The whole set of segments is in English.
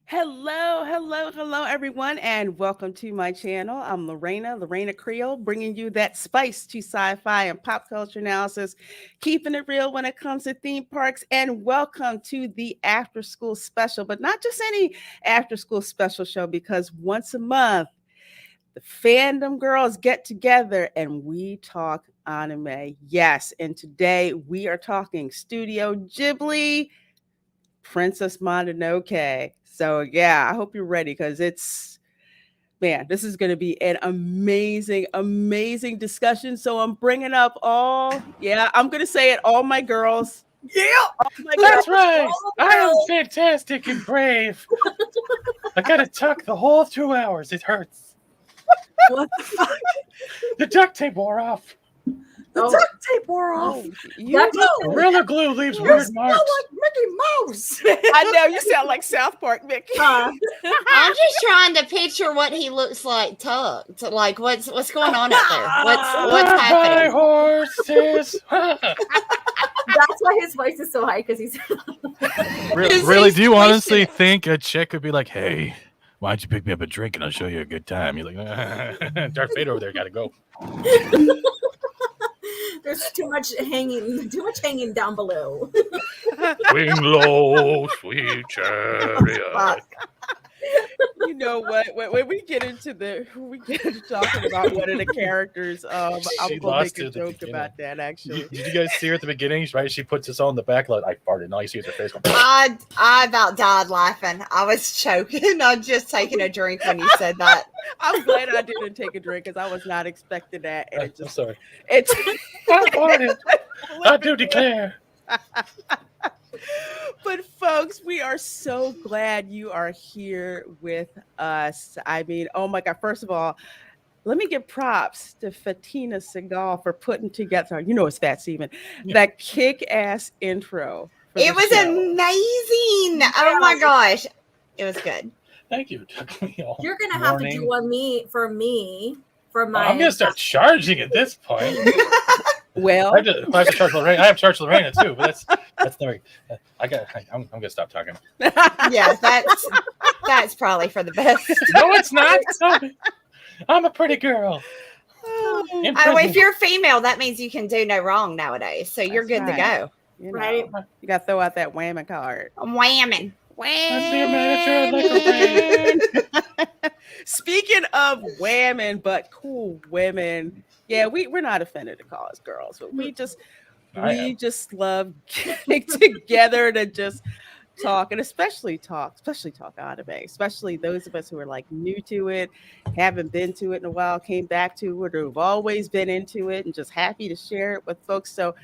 Hello, everyone, and welcome to my channel. I'm Lorena Creole, bringing you that spice to sci-fi and pop culture analysis, keeping it real when it comes to theme parks. And welcome to the After School Special, but not just any After School Special show, because once a month the fandom girls get together and we talk anime. Yes, and today we are talking Studio Ghibli Princess Mononoke. So yeah, I hope you're ready because this is going to be an amazing discussion. So I'm bringing up I'm going to say it, all my girls. Yeah, All my That's girls. right. I am fantastic and brave. I gotta tuck the whole 2 hours. It hurts. what the fuck? The duct tape wore off. The duct tape wore off. Oh, you Gorilla glue leaves You weird smell marks. like Mickey Mouse. I know you sound like South Park, Mickey. I'm just trying to picture what he looks like tucked. Like what's going on up there? What's Goodbye, happening? horses. That's why his voice is so high, because he's Really, do you honestly think a chick would be like, "Hey, why don't you pick me up a drink and I'll show you a good time?" You're like, Darth Vader over there, gotta go. there's too much hanging down below. Wing low, sweet chariot. You know what? When we get into talking about one of the characters, I'm She gonna lost make a it at the joke beginning. about that. Actually, Did you guys see her at the beginning? Right, she puts this on the back like I farted, and all you see is her face. Going, I about died laughing. I was choking. I'm just taking a drink when you said that. I'm glad I didn't take a drink because I was not expecting that, and I'm sorry. it's. I farted. I do declare. But folks, we are so glad you are here with us. I mean, oh my God! First of all, let me give props to Fatina Segal for putting together. You know, it's Fat Steven. Yeah. That kick-ass intro. For It the was show. amazing. Oh my gosh. It was good. Thank you. It took me all You're gonna have to morning. do one for my. I'm gonna start charging at this point. Well, I have to charge Lorena. I have charged Lorena too, but that's never. I'm gonna stop talking. Yeah, that's probably for the best. No, it's not. I'm a pretty girl. oh, In Oh, if prison. you're female, that means you can do no wrong nowadays. So you're That's good right. to go. you know, Right. you got to throw out that whammon card. I'm whamming. I'd be a manager at Liquor Speaking of women, but cool women, yeah, we're not offended to call us girls, but we just love getting together to just talk, and especially talk anime, especially those of us who are like new to it, haven't been to it in a while, came back to it, or have always been into it, and just happy to share it with folks. So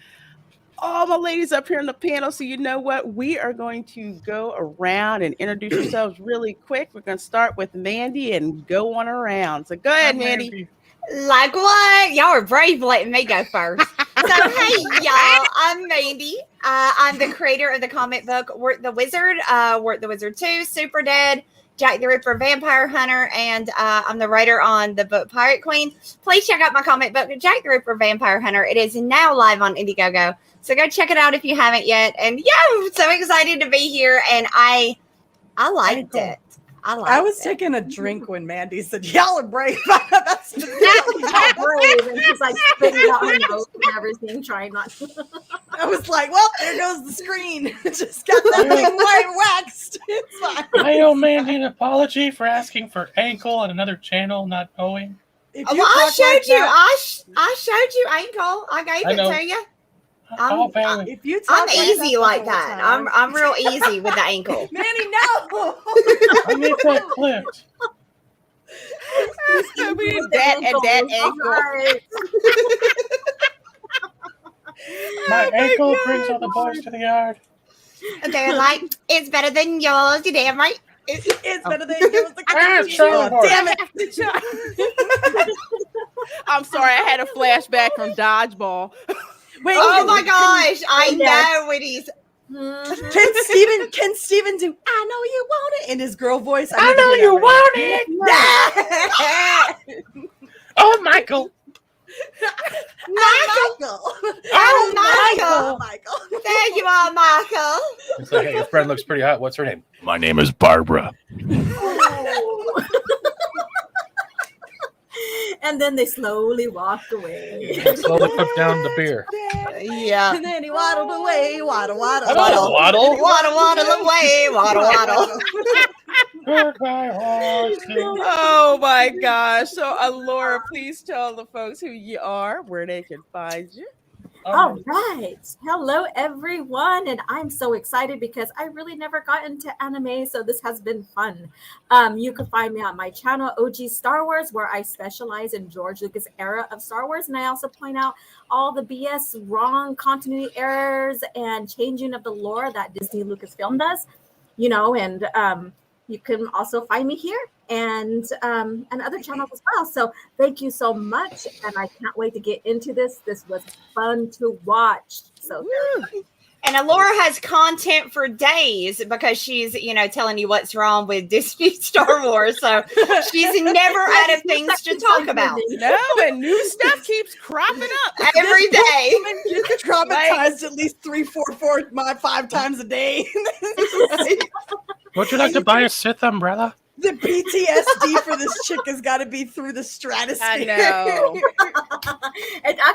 all my ladies up here on the panel. So you know what? We are going to go around and introduce yourselves really quick. We're going to start with Mandy and go on around. So go ahead, Mandy. Like what? Y'all are brave letting me go first. So hey y'all, I'm Mandy. I'm the creator of the comic book Work the Wizard, Work the Wizard 2, Super Dead, Jack the Ripper, Vampire Hunter, and I'm the writer on the book Pirate Queen. Please check out my comic book, Jack the Ripper, Vampire Hunter. It is now live on Indiegogo. So go check it out if you haven't yet. And yeah, I'm so excited to be here, and I liked it. I was taking a drink when Mandy said, "Y'all are brave." That's Not brave, and she's like spitting out her nose and everything, trying not to. I was like, "Well, there goes the screen. Just got that thing white waxed. It's fine." I owe Mandy an apology for asking for ankle on another channel, not knowing. If Well, you I talk showed like you. that- I showed you ankle. I gave I it know. to you. Oh, Bailey. If you talk I'm easy the like whole that. time- I'm real easy with the ankle. Mandy, no. I need that clipped. We need that and that ankle. Right. My ankle God. brings all the boys to the yard. They're like, it's better than yours. You damn right. It's better than yours. Charlie horse. Damn it. I'm sorry, I had a flashback from Dodgeball. Wait, Oh my gosh. I Yes. know what he's. Can Steven do "I know you want it" in his girl voice? I know you want it. it. Oh, Michael. Michael. Oh, Michael. Michael. There you are, Michael. It's like, hey, your friend looks pretty hot. What's her name? My name is Barbara. And then they slowly walked away. Slowly put down the beer. Yeah. And then he waddled away. Waddle. Waddle. Waddle away. Waddle. Goodbye, horse. Oh my gosh. So, Laura, please tell the folks who you are, where they can find you. All right. Hello, everyone. And I'm so excited because I really never got into anime. So this has been fun. You can find me on my channel, OG Star Wars, where I specialize in George Lucas era of Star Wars. And I also point out all the BS wrong continuity errors and changing of the lore that Disney Lucasfilm does, and you can also find me here and other channels as well. So thank you so much. And I can't wait to get into this. This was fun to watch. So And Alora has content for days because she's, telling you what's wrong with Disney Star Wars. So she's never out of things to talk about. No, and new stuff keeps cropping up Every day. You get traumatized at least 3, 4, 5 times a day. Would you like to buy a Sith umbrella? The PTSD for this chick has got to be through the stratosphere. I know.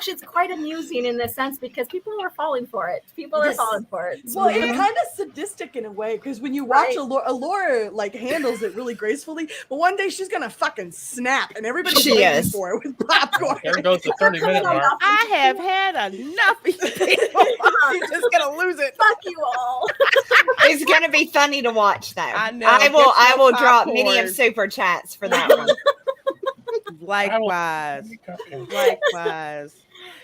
it's quite amusing in the sense because people are falling for it. People are Yes. falling for it. Well, it's kind of sadistic in a way because when you watch Allura like handles it really gracefully, but one day she's gonna fucking snap and everybody's She waiting is. for it with popcorn. There goes the 30-minute mark. I have had enough of you people. You're just gonna lose it. Fuck you all. It's going to be funny to watch, though. I know. I Get will some drop many popcorn. of super chats for that one. Likewise. Likewise.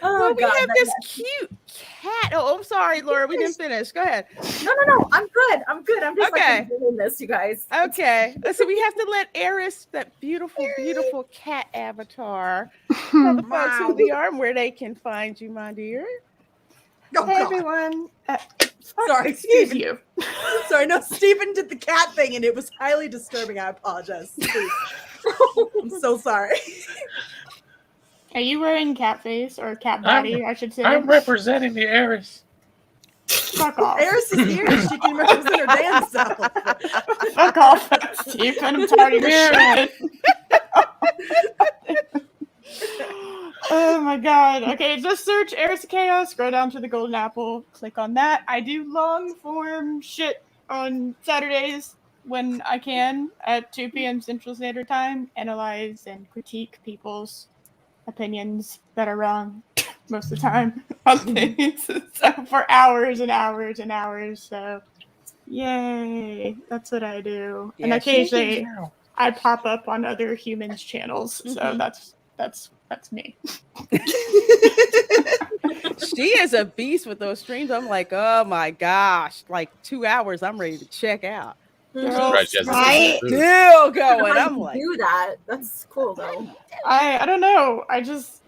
Oh, Well, we God, have that- this cute cat. Oh, I'm sorry, Laura. We didn't finish. Go ahead. No. I'm good. I'm just Okay. doing this, you guys. Okay. So we have to let Eris, that beautiful, beautiful cat avatar, tell the folks who we are and where they can find you, my dear. Oh, Hey God. everyone. Sorry, Excuse Steven. you. Sorry, no, Stephen did the cat thing and it was highly disturbing. I apologize. Please. I'm so sorry. Are you wearing cat face or cat body, I should say? I'm representing the heiress. Fuck off. Eris is here. She can represent her damn self. Fuck off, Steve. I'm tired of your shit. Oh my god. Okay, just search Eris of Chaos, scroll down to the golden apple, click on that. I do long form shit on Saturdays when I can at 2 p.m. Central Standard Time, analyze and critique people's opinions that are wrong most of the time on things so for hours and hours and hours. So yay, that's what I do. And Yeah, occasionally I pop up on other humans' channels. So that's me. She is a beast with those streams. I'm like, oh my gosh, like 2 hours. I'm ready to check out. Girl, Right, Jessica. Right? Still going. How I'm you like, do that. That's cool though. I don't know. I just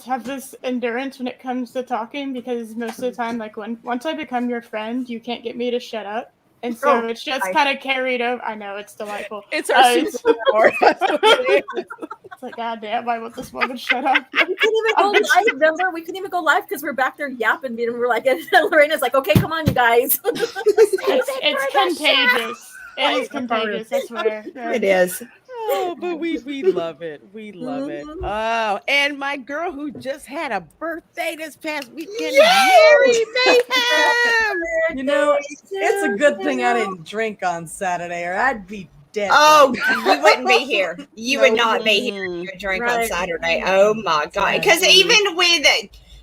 have this endurance when it comes to talking because most of the time, like once I become your friend, you can't get me to shut up. And so it's just kind of carried over. I know, it's delightful. it's our superpower. That's what it is. It's like, God damn, I want this woman to shut up. We couldn't even go live, remember? We couldn't even go live because we're back there yapping and we're like, and Lorena's like, okay, come on, you guys. It's contagious. It is contagious, I swear. Yeah. It is. Oh, but we love it. We love it. Oh, and my girl who just had a birthday this past weekend, Mary Mayhem. You know, it's a good thing I didn't drink on Saturday or I'd be dead. Oh, you wouldn't be here. You would not be here Mhm. if you drink on Right. Saturday. Oh my god! Because even with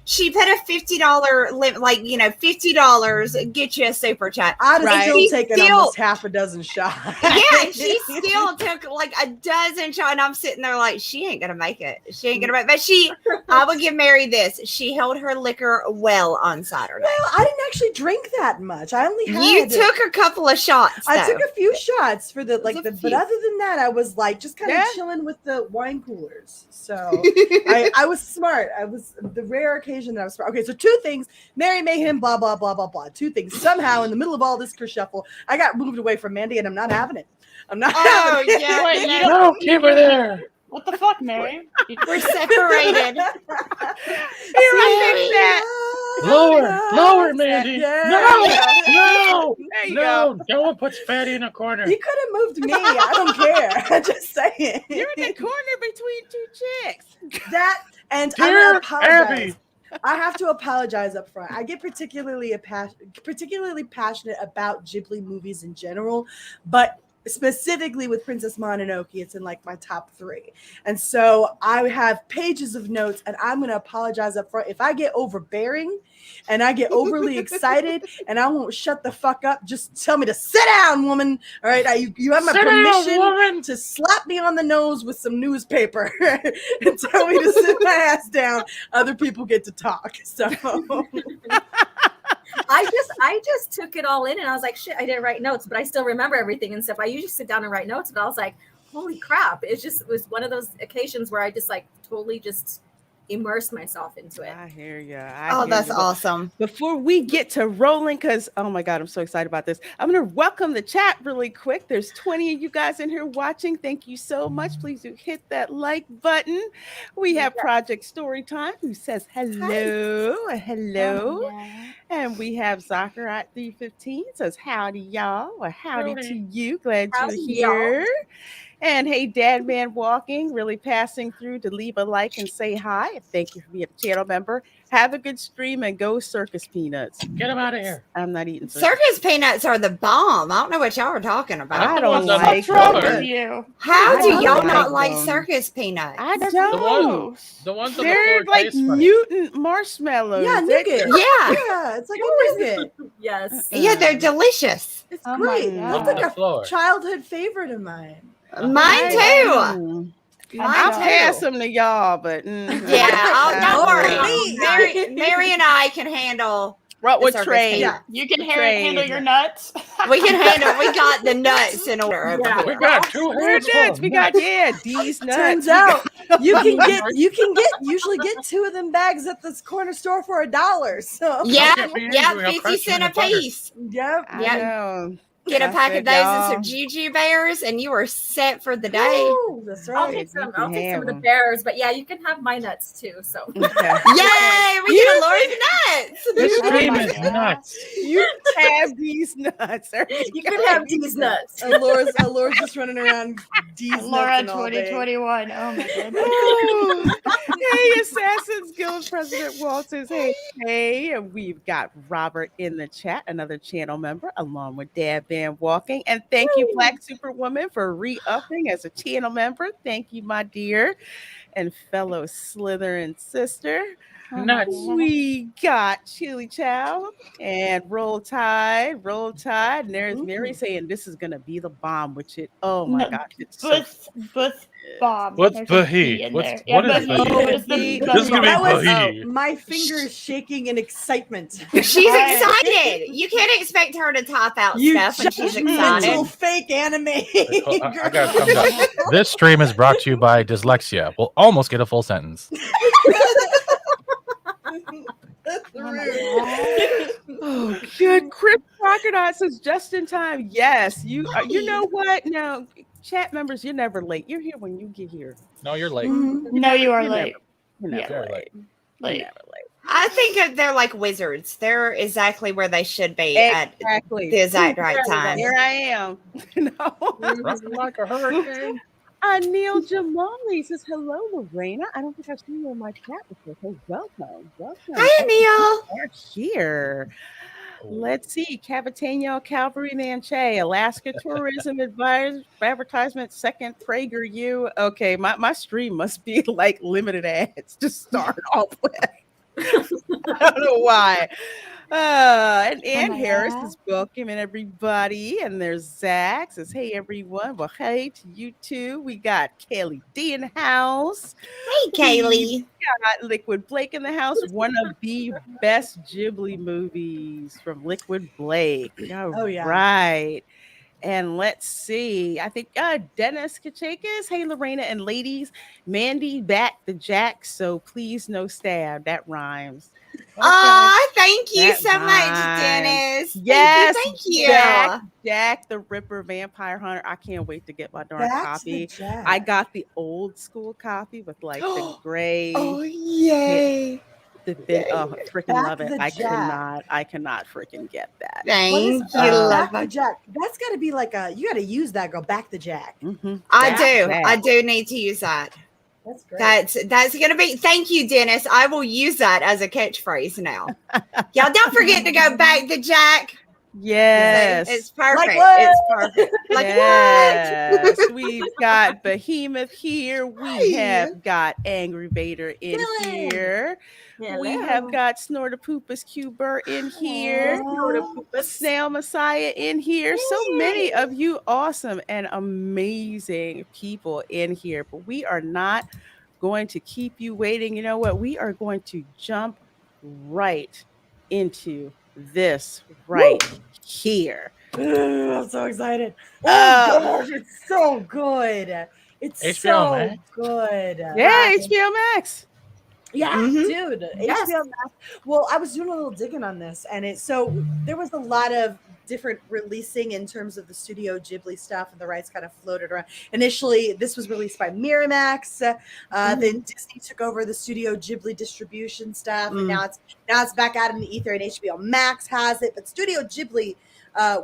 she put a $50 limit, like $50 get you a super chat. I'd have Right. still She's taken still- almost half a dozen shots. Yeah, she still took like a dozen shots, and I'm sitting there like she ain't gonna make it. She ain't gonna make. But I will give Mary this. She held her liquor well on Saturday. Well, I didn't actually drink that much. I only had You took a couple of shots. I though. took a few shots for the was a but few. other than that, I was like just kind of Yeah. chilling with the wine coolers. So I was smart. I was the rare occasion that I was smart. Okay, so 2 things: Mary Mayhem, blah blah blah blah blah. 2 things. Somehow, in the middle of all this kerfuffle, I got moved away from Mandy, and I'm not having it. I'm not Oh having it. yeah, Wait, No, keep her there. What the fuck, Mary? We're separated. Here, I Lower, Mandy. No. There you go. No one puts Fatty in a corner. You could have moved me. I don't care. I'm just saying. You're in the corner between two chicks. That and I'm Dear gonna apologize. Abby. I have to apologize up front. I get particularly passionate about Ghibli movies in general, but specifically with Princess Mononoke, it's in like my top 3. And so I have pages of notes, and I'm going to apologize up front. If I get overbearing and I get overly excited and I won't shut the fuck up, just tell me to sit down, woman. All right. You have my permission to slap me on the nose with some newspaper and tell me to sit my ass down. Other people get to talk. So I just took it all in, and I was like, shit, I didn't write notes, but I still remember everything and stuff. I usually sit down and write notes, but I was like, holy crap. It was one of those occasions where I just like totally just immersed myself into it. I hear you. Oh, that's awesome. Before we get to rolling, because oh my God, I'm so excited about this. I'm going to welcome the chat really quick. There's 20 of you guys in here watching. Thank you so much. Please do hit that like button. We have Project Storytime who says hello. Hello. And we have Zachar at 315 says howdy y'all, or howdy to you. Glad Howdy, you're here. And hey, Dad Man Walking, really passing through to leave a like and say hi. Thank you for being a channel member. Have a good stream and go Circus Peanuts. Get him out of here. I'm not eating Circus peanuts are the bomb. I don't know what y'all are talking about. I don't What's like What's wrong them. with you? How I do don't y'all like not like them. circus peanuts? I The don't. ones on the They're floor like taste funny. mutant marshmallows. yeah, They're- nougat. Yeah. Yeah, it's like a nougat. Yes. Yeah, they're delicious. It's Oh my great. God. That's On like the floor. a childhood favorite of mine. Mine too. Mm. I'll Mine pass too. them to y'all, but Yeah, don't Oh, worry. Mary and I can handle. What would circus trade? peanut. You can Trade. handle your nuts. We can handle. We got the nuts in order. over Yeah. We here. got 2 We're hands full nuts. of We got D's nuts. Turns out you can usually get 2 of them bags at this corner store for $1. So Yeah, Don't get me yeah, angry, I'll 50 crush you cent in a the butter. piece. yep. I Yeah. know. Get a I pack said, of those and y'all. some Juju bears, and you are set for the day. Ooh, that's I'll right. take some. you I'll can take some have of the them. bears, but yeah, you can have my nuts too. So Okay. Yay! We get a Lord's nuts. This Oh stream my is God. nuts. You have these nuts. There you go. can have these nuts. Laura's just running around D's Laura nuts all day. 2021. Oh my goodness. Oh. Hey, Assassin's Guild President Walt says, hey, and we've got Robert in the chat, another channel member, along with Dad Van Walking. And thank you, Black Superwoman, for re-upping as a channel member. Thank you, my dear and fellow Slytherin sister. Nuts. We got Chili Chow and Roll Tide. And there's Mary saying this is gonna be the bomb, which it oh my No, gosh, it's so But Bob. What's There's a Bahi? B in What's- there. Yeah, what is Bahi. Bahi? What is the This This is gonna be That was- Bahi. My finger is shaking in excitement. She's Right. excited. You can't expect her to type out You stuff when she's judgmental excited. fake anime. I got thumbs up. This stream is brought to you by Dyslexia. We'll almost get a full sentence. That's Oh my rude. God. Oh, good. Chris Crocodile says just in time. Yes, you. You know what? Now, chat members, you're never late. You're here when you get here. No, you're late. Mhm. No, you are You're late. You're never Yeah. late. You're Late. never late. I think they're like wizards. They're exactly where they should be at Exactly. the exact right time. Here I am. No. Rocking like a hurricane. Neil Jamali says hello, Lorena. I don't think I've seen you in my chat before. So welcome. Hi, Neil. They're here. Let's see. Cavitano, Calvary, Nanche, Alaska Tourism Advertisement, Second PragerU. Okay, my stream must be like limited ads to start off with. I don't know why. And Ann my Harris God. is welcoming everybody. And there's Zach says, hey, everyone. Well, hey to you too. We got Kelly D in the house. Hey, Kaylee. Got Liquid Blake in the house. One of the best Ghibli movies from Liquid Blake. Oh, yeah. Right. And let's see. I think Dennis Kachakis. Hey, Lorena and ladies. Mandy back the jack. So please no stab. That rhymes. Oh, thank you That so much, rhymes. Dennis. Yes, Thank you. Jack the Ripper Vampire Hunter. I can't wait to get my darn Back to copy. the Jack. I got the old school copy with like the gray. Oh, yay. Oh, freaking Back love it. the I Jack. cannot freaking get that. What is Thank you. Back the Jack? That's got to be like you got to use that, girl. Back the Jack. Mhm. I do need to use that. That's great. That's gonna be. Thank you, Dennis. I will use that as a catchphrase now. Y'all don't forget to go back to Jack. Yes. It's perfect. Like what? It's perfect. Like Yes. We've got Behemoth here. We Hi. have got Angry Vader in Dylan. here. We have got Snortopoopas Cuber in here. Snail Messiah in here. So many of you awesome and amazing people in here. But we are not going to keep you waiting. You know what? We are going to jump right into this right here. Ooh, I'm so excited. Uh, Gosh, it's so good. It's HBO so Max? good. Yeah, HBO Max. Yeah, Mhm. dude. Yes. HBO Max. Well, I was doing a little digging on this, and there was a lot of different releasing in terms of the Studio Ghibli stuff, and the rights kind of floated around. Initially, this was released by Miramax. Then Disney took over the Studio Ghibli distribution stuff, and now it's back out in the ether, and HBO Max has it. But Studio Ghibli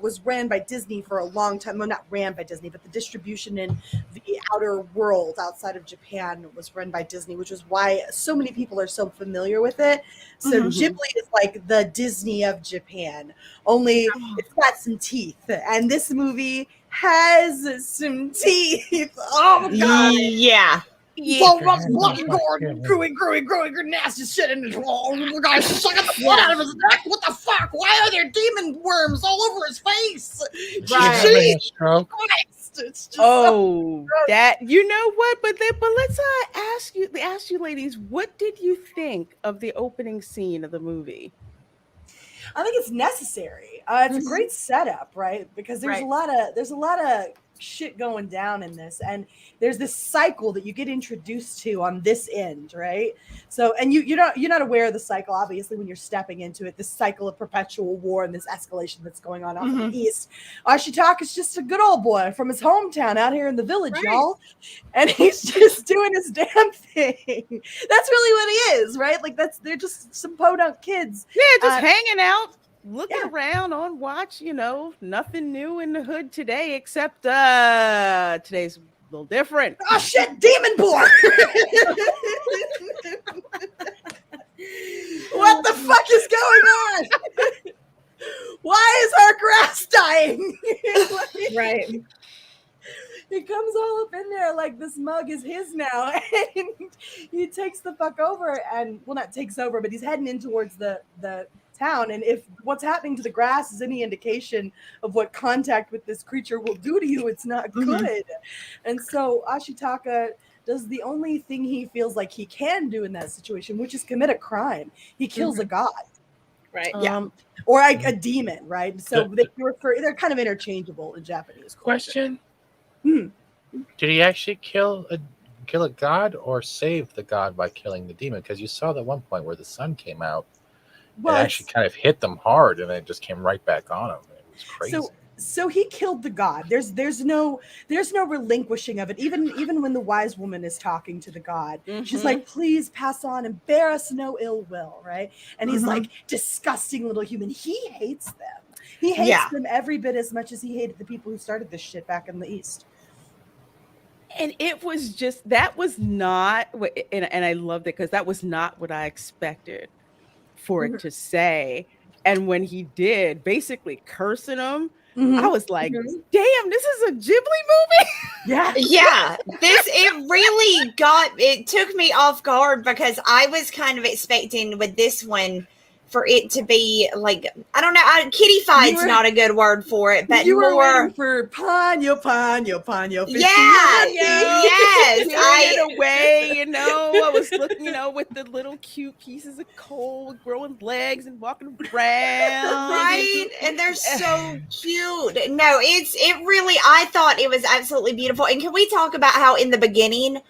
was ran by Disney for a long time. Well, not ran by Disney, but the distribution in the outer world outside of Japan was run by Disney, which is why so many people are so familiar with it. So Ghibli is like the Disney of Japan, only it's got some teeth. And this movie has some teeth. Oh my god. Yeah. So much blood growing, nasty shit in his wall. The guy's sucking the blood out of his neck. What the fuck? Why are there demon worms all over his face? Right. Jesus Stroke. Christ. It's just That you know what? But let's ask you ladies, what did you think of the opening scene of the movie? I think it's necessary. It's a great setup, right? Because there's a lot of shit going down in this, and there's this cycle that you get introduced to on this end, right? So, and you're not aware of the cycle, obviously, when you're stepping into it. This cycle of perpetual war and this escalation that's going on off in the east. Ashitaka's just a good old boy from his hometown out here in the village, y'all, and he's just doing his damn thing. That's really what he is, right? Like they're just some podunk kids. Yeah, just hanging out, looking around on watch, nothing new in the hood today, except today's a little different. Oh shit, demon boy! What the fuck is going on? Why is our grass dying? Right. He comes all up in there like this mug is his now, and he takes the fuck over, and well, not takes over, but he's heading in towards the town. And if what's happening to the grass is any indication of what contact with this creature will do to you, it's not good. And so Ashitaka does the only thing he feels like he can do in that situation, which is commit a crime. He kills a god. Right. Or a demon, right? So they're kind of interchangeable in Japanese culture. Question. Did he actually kill a god or save the god by killing the demon? Because you saw the one point where the sun came out. Well, it actually kind of hit them hard, and then it just came right back on him. It was crazy. So he killed the god. There's no relinquishing of it. Even when the wise woman is talking to the god, she's like, "Please pass on and bear us no ill will," right? And he's like, "Disgusting little human." He hates them. He hates them every bit as much as he hated the people who started this shit back in the East. And it was just that was not, and I loved it because that was not what I expected for it to say. And when he did, basically cursing him, I was like, damn, this is a Ghibli movie. Yeah. It took me off guard because I was kind of expecting with this one for it to be like, I don't know, kitty fight's not a good word for it, but you were more waiting for Ponyo, 50 yeah, years. yes, It away, I was looking, with the little cute pieces of coal growing legs and walking around. right, and they're so cute. No, it really, I thought it was absolutely beautiful. And can we talk about how in the beginning,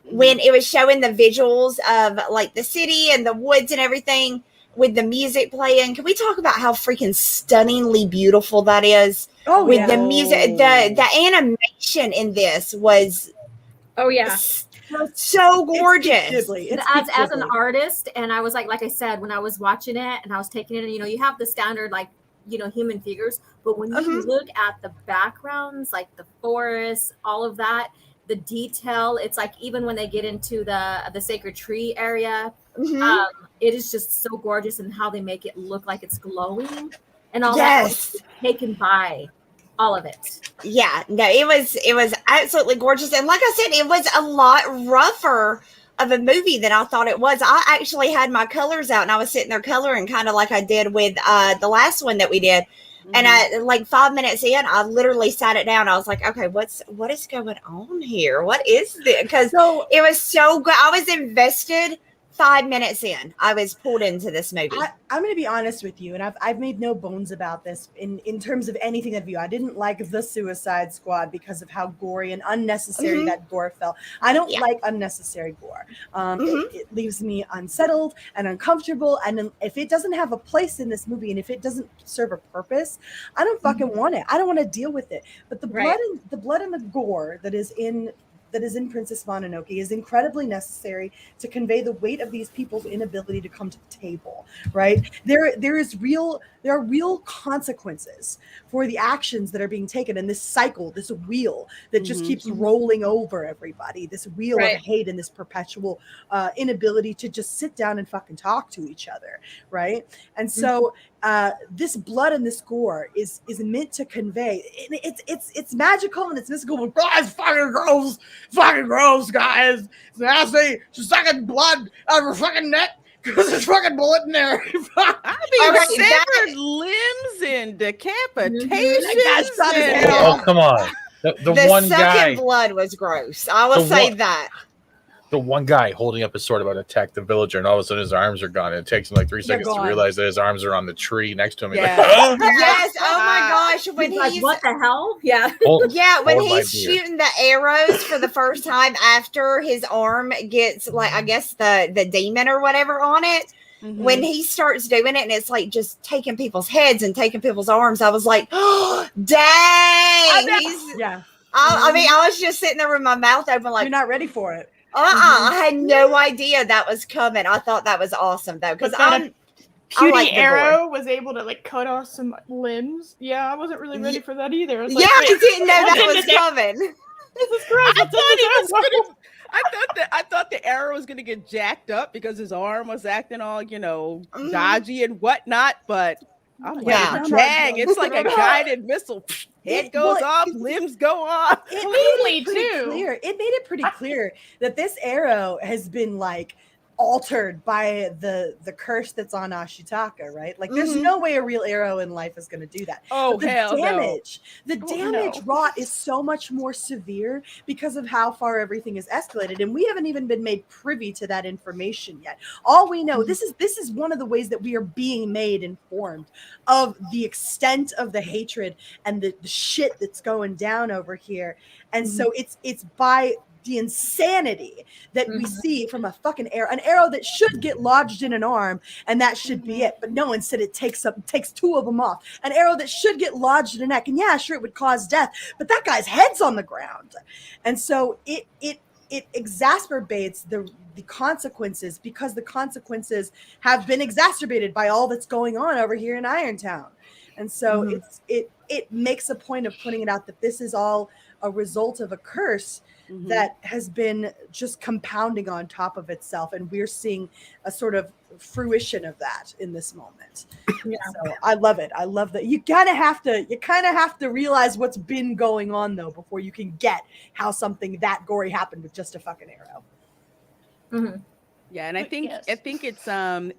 when it was showing the visuals of like the city and the woods and everything with the music playing, can we talk about how freaking stunningly beautiful that is? Oh, With yeah. the music, the animation in this was so gorgeous. As an artist, and I was like I said, when I was watching it and I was taking it, you have the standard like human figures, but when you look at the backgrounds, like the forest, all of that, the detail, it's like even when they get into the sacred tree area, it is just so gorgeous, and how they make it look like it's glowing and all that was taken by all of it. Yeah, no, it was absolutely gorgeous. And like I said, it was a lot rougher of a movie than I thought it was. I actually had my colors out and I was sitting there coloring kind of like I did with the last one that we did. And I, like 5 minutes in, I literally sat it down. I was like, okay, what is going on here? What is this? Because it was so good. I was invested 5 minutes in. I was pulled into this movie. I'm going to be honest with you, and I've made no bones about this in terms of anything that view. I didn't like the Suicide Squad because of how gory and unnecessary that gore felt. I don't like unnecessary gore. It leaves me unsettled and uncomfortable, and if it doesn't have a place in this movie and if it doesn't serve a purpose, I don't fucking want it. I don't want to deal with it. But the blood and the gore that is in Princess Mononoke is incredibly necessary to convey the weight of these people's inability to come to the table, right? There are real consequences for the actions that are being taken in this cycle, this wheel that just keeps rolling over everybody, this wheel of hate and this perpetual inability to just sit down and fucking talk to each other, right? And so this blood and this gore is meant to convey. It's magical and it's mystical. But guys, fucking gross, guys. It's nasty. She's sucking blood out of her fucking neck because there's fucking bullet in there. Severed limbs and decapitations. Oh, come on. The one guy. Blood was gross. I will say that. The one guy holding up his sword about to attack the villager, and all of a sudden his arms are gone. And it takes him like 3 seconds to realize that his arms are on the tree next to him. Yeah. Like, yes. Oh my gosh. When he's like, what the hell? Yeah. When he's shooting the arrows for the first time after his arm gets, like, I guess the demon or whatever on it. When he starts doing it and it's like just taking people's heads and taking people's arms, I was like, oh, dang. I mean, I was just sitting there with my mouth open like, you're not ready for it. I had no idea that was coming. I thought that was awesome though, because Cutie Arrow was able to like cut off some limbs. Yeah, I wasn't really ready for that either. I was like, I didn't know that was coming. This is great. I thought the arrow was gonna get jacked up because his arm was acting all, dodgy and whatnot, but I'm like, dang, it's like a guided missile. Head goes off, limbs go off. It made it pretty clear that this arrow has been like altered by the curse that's on Ashitaka, right? Like there's no way a real arrow in life is going to do that. Oh, but hell the damage wrought is so much more severe because of how far everything is escalated, and we haven't even been made privy to that information yet. All we know, this is one of the ways that we are being made informed of the extent of the hatred and the shit that's going down over here. And so it's by the insanity that we see from a fucking arrow, an arrow that should get lodged in an arm and that should be it. But no, instead it takes 2 of them off. An arrow that should get lodged in a neck, and yeah, sure, it would cause death, but that guy's head's on the ground. And so it exacerbates the consequences, because the consequences have been exacerbated by all that's going on over here in Irontown. And so it makes a point of putting it out that this is all a result of a curse that has been just compounding on top of itself, and we're seeing a sort of fruition of that in this moment. So I love it. I love that. You kind of have to realize what's been going on though before you can get how something that gory happened with just a fucking arrow. Yeah, and I But think yes.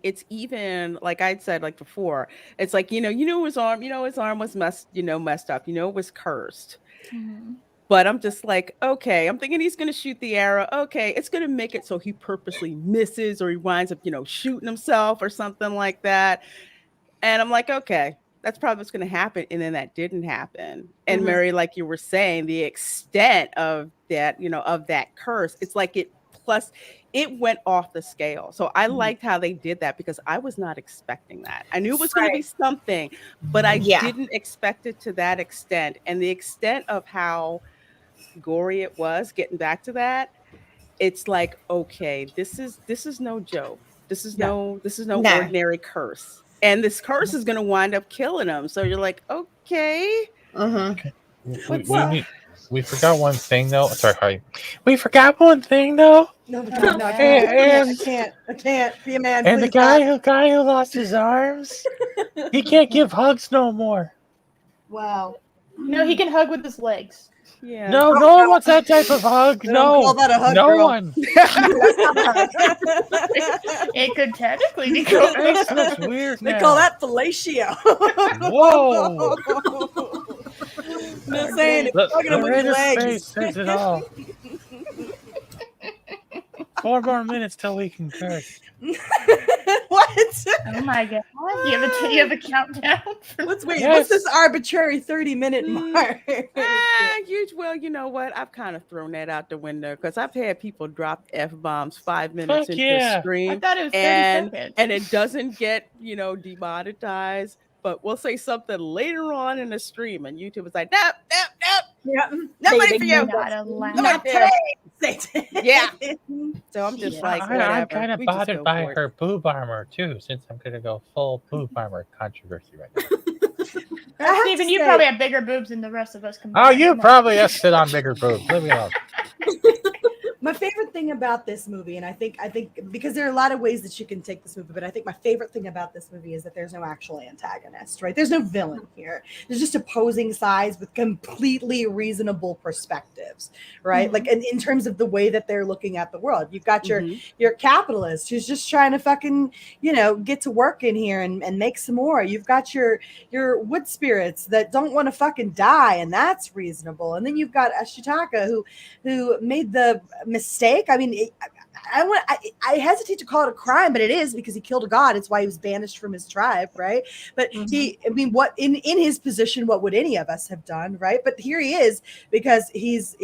it's even like I'd said like before, it's like, his arm, his arm was messed up, it was cursed. Mhm. But I'm just like, okay, I'm thinking he's gonna shoot the arrow. Okay, it's gonna make it so he purposely misses or he winds up, shooting himself or something like that. And I'm like, okay, that's probably what's gonna happen. And then that didn't happen. And Mhm. Mary, like you were saying, the extent of that, of that curse, it's like it went off the scale. So I liked how they did that because I was not expecting that. I knew it was going to be Right. something, but I Yeah. didn't expect it to that extent. And the extent of how gory it was, getting back to that, it's like, okay, this is no joke. Yeah. This is no No. ordinary curse. And this curse is going to wind up killing him. So you're like, okay, Mm-hmm. what's We forgot one thing though. Sorry, Harry. We forgot one thing though. No, I And- can't be a man. And the Please stop. guy who lost his arms, he can't give hugs no more. Wow. No, he can hug with his legs. yeah. No one wants that type of hug. They don't call No, that a hug, no girl. one. It could technically be called. This looks weird They now. call that fellatio. Whoa. Just saying, if you're hugging him with your Loretta's legs. face says it all. 4 more minutes till we can curse. What? Oh my god! You have a countdown. What's Yes. this arbitrary 30-minute mark? Well, you know what? I've kind of thrown that out the window because I've had people drop F-bombs 5 minutes Fuck into yeah. a stream. I thought it was 30 and seconds. and it doesn't get demonetized, but we'll say something later on in the stream and YouTube is like, nope, Yeah. not ready for you. Not allowed. Not there. Satan. Yeah. So I'm just Yeah. like, whatever. I'm kind of We just bothered go by for it. her boob armor too, since I'm gonna go full boob armor controversy right now. I have Stephen, to you say- probably have bigger boobs than the rest of us Oh, combined. you probably have sit on bigger boobs. Leave me alone. My favorite thing about this movie, and I think because there are a lot of ways that you can take this movie, but I think my favorite thing about this movie is that there's no actual antagonist, right? There's no villain here. There's just opposing sides with completely reasonable perspectives, right? Mhm. Like in terms of the way that they're looking at the world. You've got Mhm. your capitalist who's just trying to fucking, get to work in here and make some more. You've got your wood spirits that don't want to fucking die, and that's reasonable. And then you've got Ashitaka who made the mistake. I mean, I hesitate to call it a crime, but it is because he killed a god. It's why he was banished from his tribe, right? But what in his position, what would any of us have done, right? But here he is because he's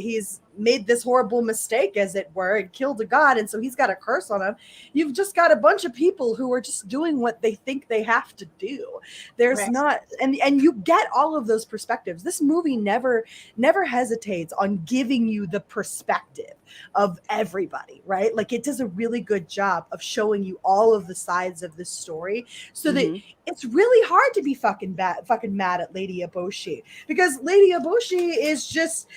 made this horrible mistake, as it were, and killed a god, and so he's got a curse on him. You've just got a bunch of people who are just doing what they think they have to do. There's Right. not, and you get all of those perspectives. This movie never hesitates on giving you the perspective of everybody, right? Like, it does a really good job of showing you all of the sides of this story, so that it's really hard to be fucking mad at Lady Eboshi, because Lady Eboshi is just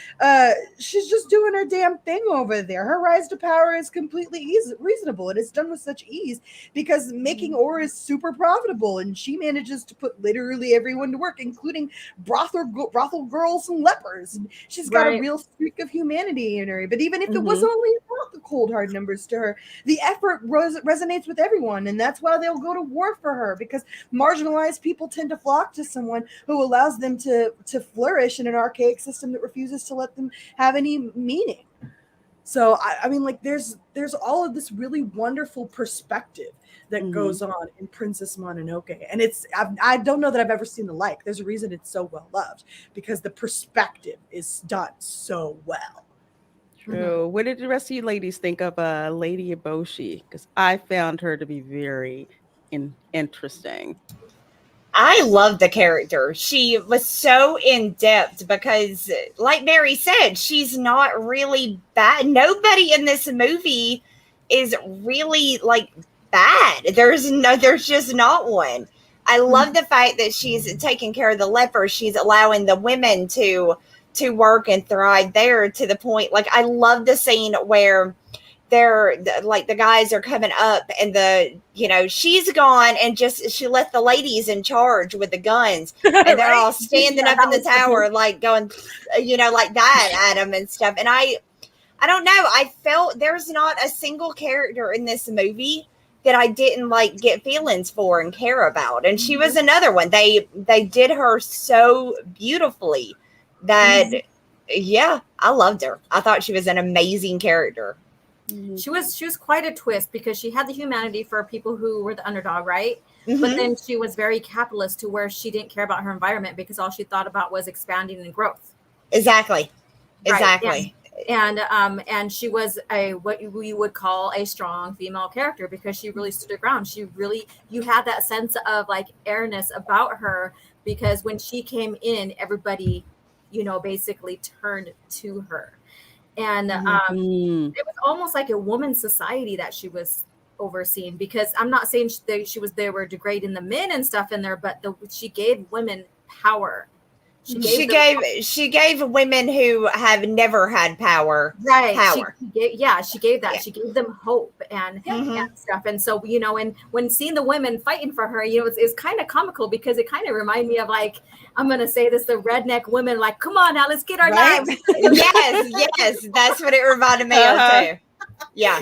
she's just doing her damn thing over there. Her rise to power is completely reasonable, and it's done with such ease because making ore is super profitable, and she manages to put literally everyone to work, including brothel girls and lepers. And she's got a real streak of humanity in her. But even if it was only about the cold hard numbers to her, the effort resonates with everyone, and that's why they'll go to war for her, because marginalized people tend to flock to someone who allows them to flourish in an archaic system that refuses to let them have any meaning. So I mean, like, there's all of this really wonderful perspective that goes on in Princess Mononoke, and I don't know that I've ever seen the like. There's a reason it's so well loved, because the perspective is done so well. True. What did the rest of you ladies think of Lady Eboshi? Because I found her to be very interesting. I love the character. She was so in depth because, like Mary said, she's not really bad. Nobody in this movie is really like bad. There's just not one. I love the fact that she's taking care of the lepers. She's allowing the women to work and thrive there, to the point. Like, I love the scene where they're like, the guys are coming up and she's gone, and she left the ladies in charge with the guns, and they're all standing up in the tower, like going, like that at him and stuff. And I don't know. I felt there's not a single character in this movie that I didn't like get feelings for and care about. And she was another one. They did her so beautifully that yeah, I loved her. I thought she was an amazing character. She was quite a twist because she had the humanity for people who were the underdog, right? Mhm. But then she was very capitalist to where she didn't care about her environment because all she thought about was expanding and growth. Exactly. Right. Exactly. And she was what we would call a strong female character because she really stood her ground. You had that sense of like airness about her because when she came in, everybody, basically turned to her. And it was almost like a woman's society that she was overseeing because I'm not saying they were degrading the men and stuff in there, but she gave women power. She gave women who have never had power power. She gave that. Yeah. She gave them hope and stuff. And so, and when seeing the women fighting for her, it's kind of comical because it kind of reminded me of like, I'm going to say this, the redneck women, like, come on now, let's get our knives. Yes. That's what it reminded me of too. Yeah.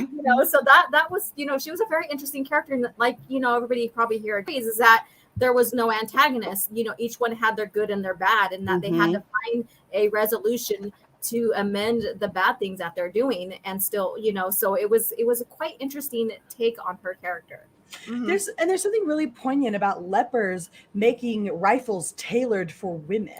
So that was, she was a very interesting character. And like, everybody probably here agrees is that there was no antagonist. Each one had their good and their bad, and that they had to find a resolution to amend the bad things that they're doing. And still, so it was a quite interesting take on her character. There's something really poignant about lepers making rifles tailored for women.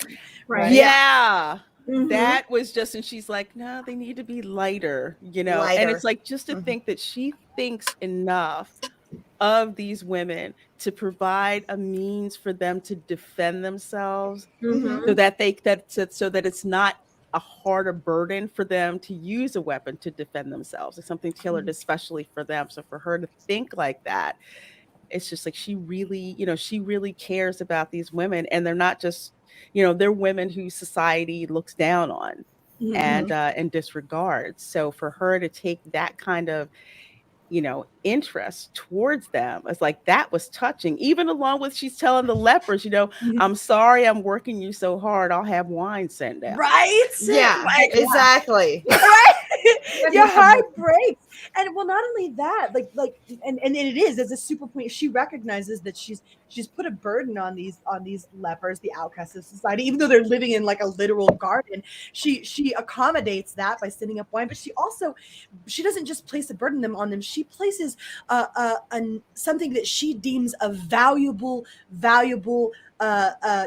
Right? Yeah. That was just, and she's like, no, they need to be lighter, and it's like just to think that she thinks enough of these women to provide a means for them to defend themselves so that it's not a harder burden for them to use a weapon to defend themselves. It's something tailored especially for them. So for her to think like that, it's just like she really cares about these women, and they're not just, they're women who society looks down on and disregards. So for her to take that kind of interest towards them. It's like that was touching. Even along with she's telling the lepers, I'm sorry I'm working you so hard. I'll have wine sent down. Right? Yeah, exactly. Right? Your heart breaks. And well, not only that, and it is as a super point. She recognizes that she's put a burden on these lepers, the outcasts of society, even though they're living in like a literal garden. She accommodates that by sending up wine, but she doesn't just place a burden on them. She places something that she deems a valuable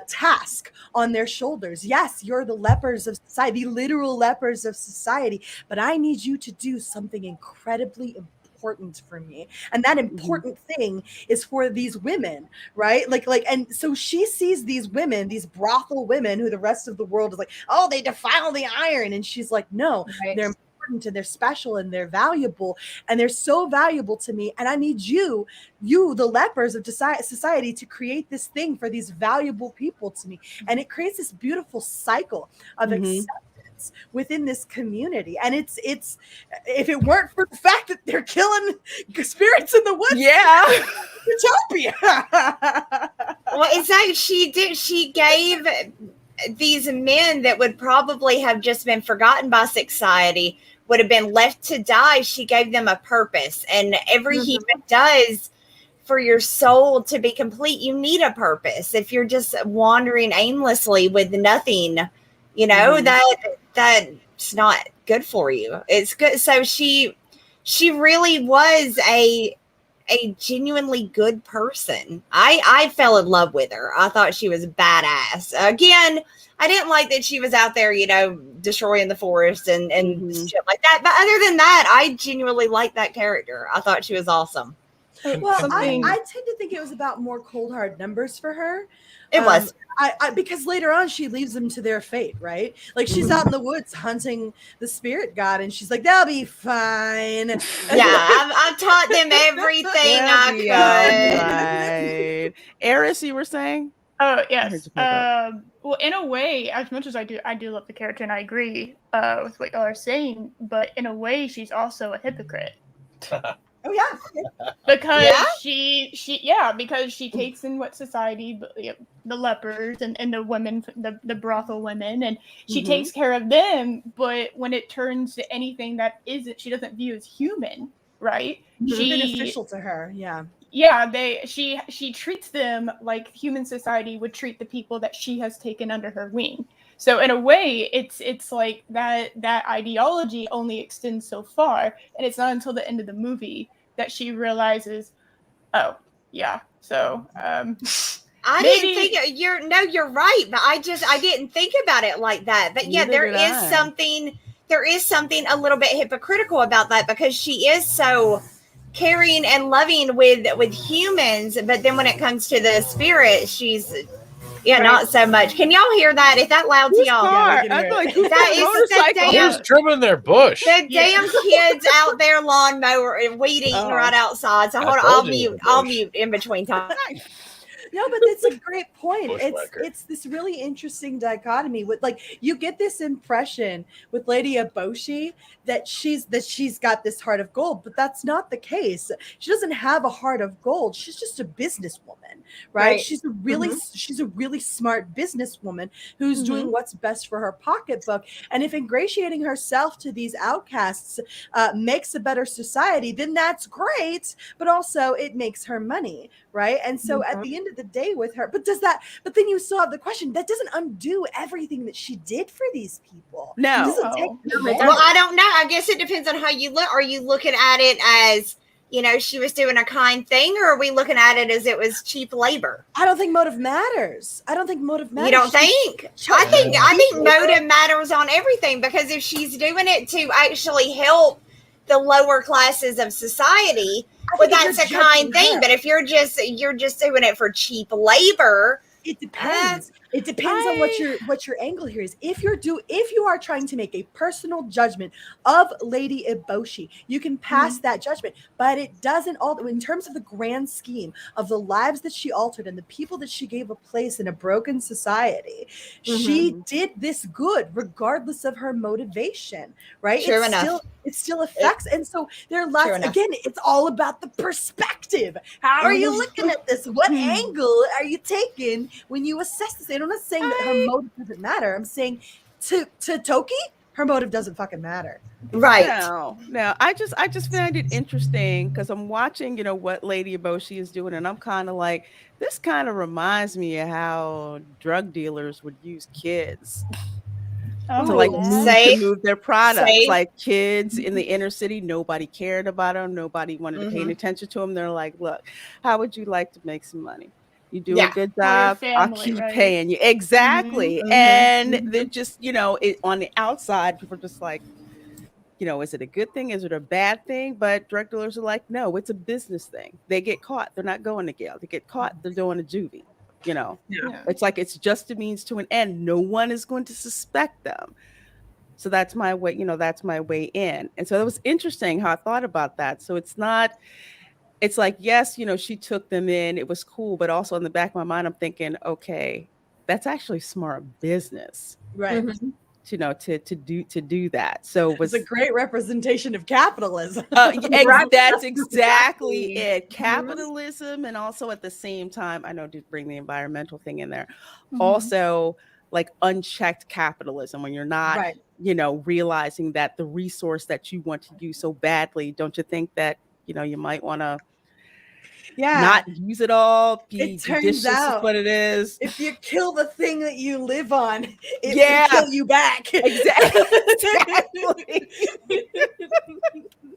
task on their shoulders. Yes, you're the lepers of society, the literal lepers of society, but I need you to do something incredibly important for me, and that important thing is for these women, right? And so she sees these women, these brothel women, who the rest of the world is like, oh, they defile the iron, and she's like, no, they're important and they're special and they're valuable and they're so valuable to me, and I need you the lepers of society to create this thing for these valuable people to me. And it creates this beautiful cycle of acceptance within this community. And it's if it weren't for the fact that they're killing spirits in the woods, utopia. Well, it's like she gave these men that would probably have just been forgotten by society, would have been left to die. She gave them a purpose, and every human does. For your soul to be complete, you need a purpose. If you're just wandering aimlessly with nothing, that's not good for you. It's good. So she really was a genuinely good person. I fell in love with her. I thought she was badass. Again, I didn't like that she was out there, destroying the forest and shit like that. But other than that, I genuinely liked that character. I thought she was awesome. Well, I tend to think it was about more cold hard numbers for her. It was. Because later on she leaves them to their fate, right? Like she's out in the woods hunting the spirit god, and she's like, they'll be fine. Yeah, I've taught them everything I could. Eris, you were saying? Oh yes. Well, in a way, as much as I do love the character, and I agree with what y'all are saying, but in a way, she's also a hypocrite. Oh yeah. because Yeah? because she takes in what society, the lepers and the women, the brothel women, and she Mhm. takes care of them. But when it turns to anything that isn't, she doesn't view as human, right? Beneficial to her. Yeah. She treats them like human society would treat the people that she has taken under her wing. So in a way, it's like that ideology only extends so far, and it's not until the end of the movie that she realizes, oh yeah, so I didn't maybe think you're right, but I didn't think about it like that. But yeah, Neither did I. there is something a little bit hypocritical about that, because she is so caring and loving with humans, but then when it comes to the spirit, she's not so much. Can y'all hear that? Is that loud to Whose y'all? car? can I'm hear it. like, who's That that is the motorcycle? damn- Who's trimming their bush? The damn kids out there lawnmower and weed eating Oh. right outside. So I hold on, told you it was a I'll bush. mute in between times. No, but that's a great point. Bushwhacker. It's this really interesting dichotomy with, like, you get this impression with Lady Eboshi that she's got this heart of gold, but that's not the case. She doesn't have a heart of gold. She's just a businesswoman, right? Right. She's a really smart businesswoman who's doing what's best for her pocketbook. And if ingratiating herself to these outcasts makes a better society, then that's great. But also it makes her money, right? And so at the end of the day with her, but then you still have the question that doesn't undo everything that she did for these people. No. It doesn't take them away. Well, I don't know. I guess it depends on how you look. Are you looking at it as, she was doing a kind thing, or are we looking at it as it was cheap labor? I don't think motive matters. You don't think? I think motive matters on everything, because if she's doing it to actually help the lower classes of society, well, that's a kind thing. But if you're just doing it for cheap labor, it depends. It depends on what your angle here is. If you are trying to make a personal judgment of Lady Eboshi, you can pass that judgment, but it doesn't alter in terms of the grand scheme of the lives that she altered and the people that she gave a place in a broken society. She did this good regardless of her motivation, right? True enough. It still affects. And so there are lots, again, it's all about the perspective. How are you looking at this? What angle are you taking when you assess this? I'm not saying that her motive doesn't matter. I'm saying to Toki, her motive doesn't fucking matter. Right. No. I just find it interesting because I'm watching, what Lady Eboshi is doing, and I'm kind of like, this kind of reminds me of how drug dealers would use kids to move their products. Like kids in the inner city, nobody cared about them. Nobody wanted to pay any attention to them. They're like, look, how would you like to make some money? You do a good job, I'll keep paying you. Exactly. And they're just, on the outside, people are just like, is it a good thing? Is it a bad thing? But drug dealers are like, no, it's a business thing. They get caught. They're not going to jail. They get caught. They're doing a juvie. It's like, it's just a means to an end. No one is going to suspect them. So that's my way, that's my way in. And so it was interesting how I thought about that. So it's like, yes, she took them in. It was cool. But also in the back of my mind, I'm thinking, okay, that's actually smart business. Right. To do that. So it was a great representation of capitalism. That's exactly it. Capitalism, and also at the same time, I know to bring the environmental thing in there, also like unchecked capitalism when you're not, realizing that the resource that you want to use so badly, don't you think that, you might want to not use it all, be judicious is what it is. If you kill the thing that you live on, it will kill you back. Exactly.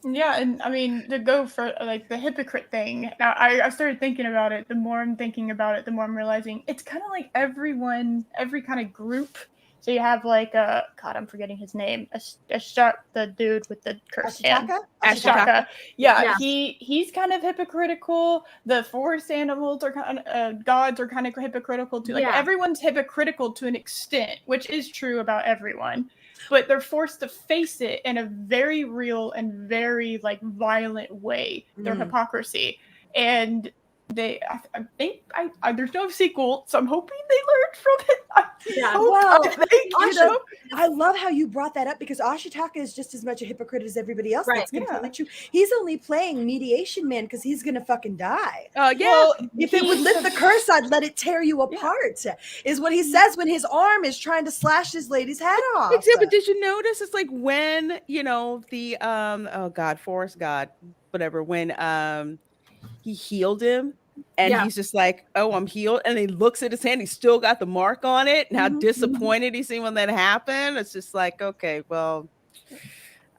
Yeah, and I mean, to go for like the hypocrite thing, now I started thinking about it. The more I'm thinking about it, the more I'm realizing it's kind of like every kind of group. So you have like God, I'm forgetting his name. The dude with the cursed hand. Ashitaka. Yeah, he's kind of hypocritical. The forest animals are kind of gods are kind of hypocritical too. Like everyone's hypocritical to an extent, which is true about everyone. But they're forced to face it in a very real and very like violent way, their hypocrisy. And I think there's no sequel, so I'm hoping they learned from it. I love how you brought that up because Ashitaka is just as much a hypocrite as everybody else. Right. That's completely true. He's only playing mediation man because he's gonna fucking die. Yeah. Well, If it would lift the curse, I'd let it tear you apart. Is what he says when his arm is trying to slash this lady's head off. Yeah, but did you notice? It's like when the oh God, Forest God, whatever. When he healed him, and he's just like, "Oh, I'm healed," and he looks at his hand. He's still got the mark on it. And how disappointed he seemed when that happened. It's just like, okay, well,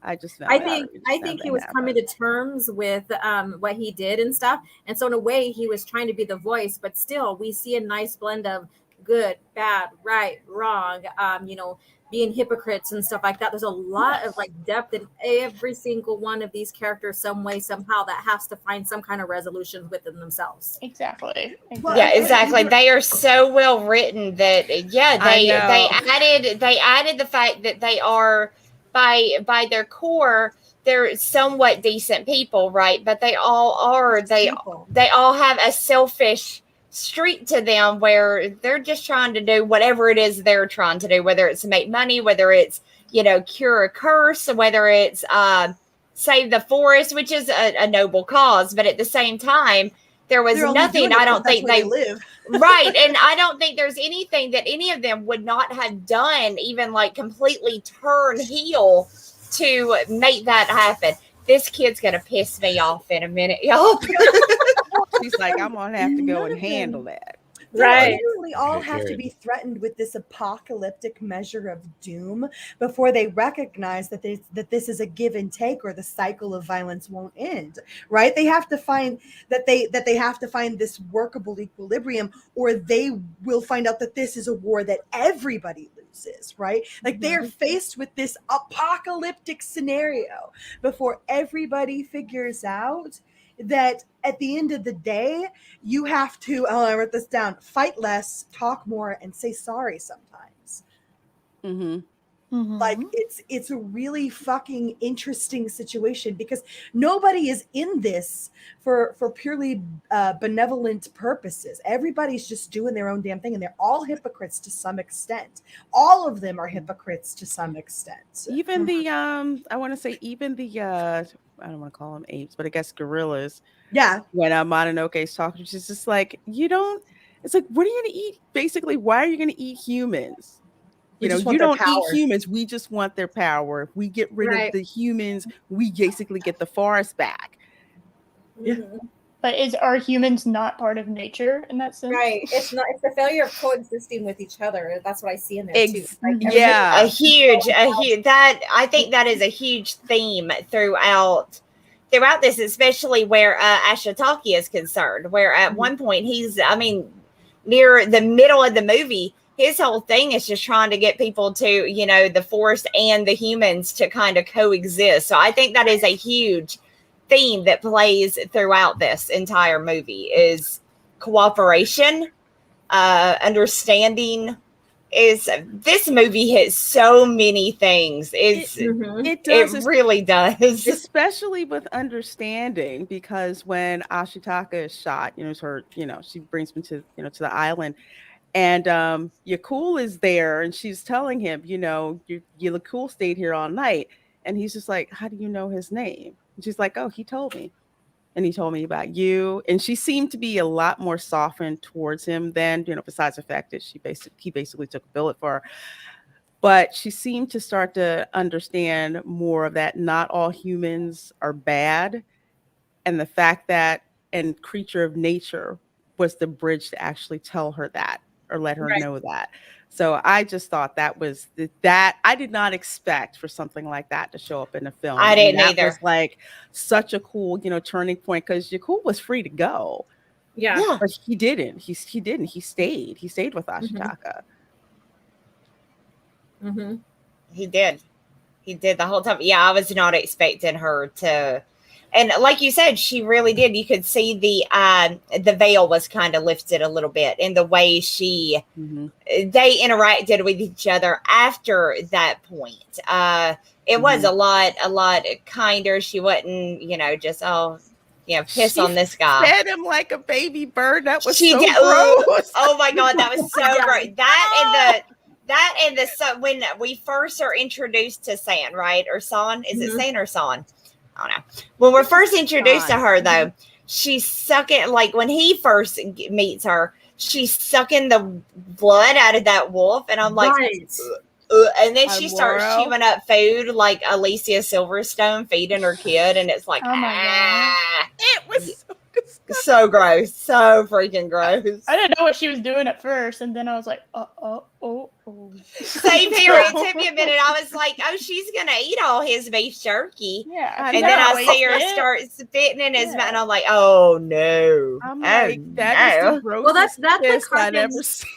I think he was coming to terms with what he did and stuff, and so in a way he was trying to be the voice, but still we see a nice blend of good, bad, right, wrong, being hypocrites and stuff like that. There's a lot of like depth in every single one of these characters, some way, somehow, that has to find some kind of resolution within themselves. Exactly. Yeah, exactly. They are so well written that they added the fact that they are by their core, they're somewhat decent people, right? But they all have a selfish streak to them where they're just trying to do whatever it is they're trying to do, whether it's make money, whether it's cure a curse, whether it's save the forest, which is a noble cause, but at the same time there was nothing I don't think they live right, and I don't think there's anything that any of them would not have done, even like completely turn heel to make that happen. This kid's gonna piss me off in a minute, y'all. She's like, I'm gonna have to go and handle that. Right. They literally all have to be threatened with this apocalyptic measure of doom before they recognize that this is a give and take, or the cycle of violence won't end. Right? They have to find that they have to find this workable equilibrium, or they will find out that this is a war that everybody loses. Right? Like they're faced with this apocalyptic scenario before everybody figures out that at the end of the day, you have to, I wrote this down, fight less, talk more, and say sorry sometimes. Like it's a really fucking interesting situation because nobody is in this for purely benevolent purposes. Everybody's just doing their own damn thing, and they're all hypocrites to some extent. All of them are hypocrites to some extent. Even the I want to say even the I don't want to call them apes, but I guess gorillas. Yeah. When Mononoke's talking, she's just like, it's like, what are you going to eat? Basically, why are you going to eat humans? You don't eat humans. We just want their power. If we get rid of the humans, we basically get the forest back. Yeah. But are humans not part of nature in that sense? Right. It's the failure of coexisting with each other. That's what I see in there too. Like, a huge I think that is a huge theme throughout this, especially where Ashitaki is concerned, where at one point near the middle of the movie, his whole thing is just trying to get people to, the forest and the humans to kind of coexist. So I think that is a huge theme that plays throughout this entire movie is cooperation, understanding. This movie hits so many things. It really does, especially with understanding, because when Ashitaka is shot, she brings him to the island, and Yakul is there, and she's telling him, Yakul stayed here all night, and he's just like, how do you know his name? And she's like, oh, he told me. And he told me about you. And she seemed to be a lot more softened towards him than, besides the fact that he basically took a bullet for her. But she seemed to start to understand more of that not all humans are bad. And the fact that and Creature of Nature was the bridge to actually tell her that, or let her know that. So I just thought that was that I did not expect for something like that to show up in the film. I didn't either. It was like such a cool, turning point, because Yakul was free to go. Yeah. But he didn't. He didn't. He stayed. He stayed with Ashitaka. He did the whole time. Yeah, I was not expecting her to. And like you said, she really did. You could see the veil was kind of lifted a little bit in the way they interacted with each other after that point. It was a lot kinder. She wasn't, just, piss She on this guy. fed him like a baby bird. That was She so did. gross. Oh my god, that was so Yeah. great. When we first are introduced to San, right? Or San? Is it San or San? I don't know. When we're first introduced to her, though, she's sucking, like when he first meets her, she's sucking the blood out of that wolf, and I'm like, and then she starts Moro. chewing up food like Alicia Silverstone feeding her kid, and it's like, Oh my God. It was so disgusting. so gross, so freaking gross. I didn't know what she was doing at first, and then I was like, oh. Same here. It took me a minute. I was like, oh, she's gonna eat all his beef jerky. Yeah. I And know. then I Wait, see her yeah. start spitting in his Yeah. mouth, and I'm like, oh no. I'm Oh, like, that is no. the grossest Well, that's like kiss I'd harkens- ever seen.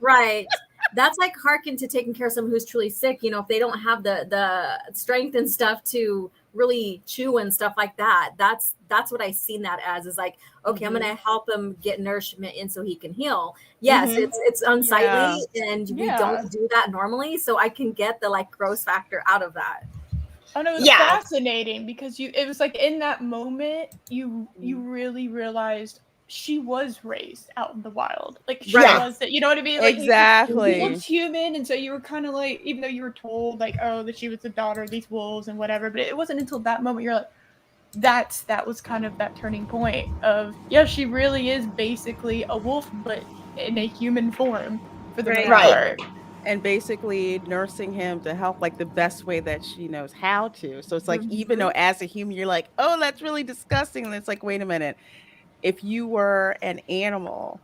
Right. That's like harken to taking care of someone who's truly sick. You know, if they don't have the strength and stuff to really chew and stuff like that, that's what I seen that as, is like, okay, I'm gonna help him get nourishment in so he can heal. Yes, Mhm. it's unsightly and we Yeah. don't do that normally, so I can get the like gross factor out of that. And it was Yeah. fascinating because it was like in that moment you really realized she was raised out in the wild. Like she Right. was that, you know what I mean? Like Exactly. He looks human, and so you were kind of like, even though you were told like, oh, that she was the daughter of these wolves and whatever, but it wasn't until that moment you're like, that was kind of that turning point of, yeah, she really is basically a wolf, but in a human form for the most Right. part. And basically nursing him to help like the best way that she knows how to. So it's like, even though as a human you're like, oh, that's really disgusting, and it's like, wait a minute, if you were an animal,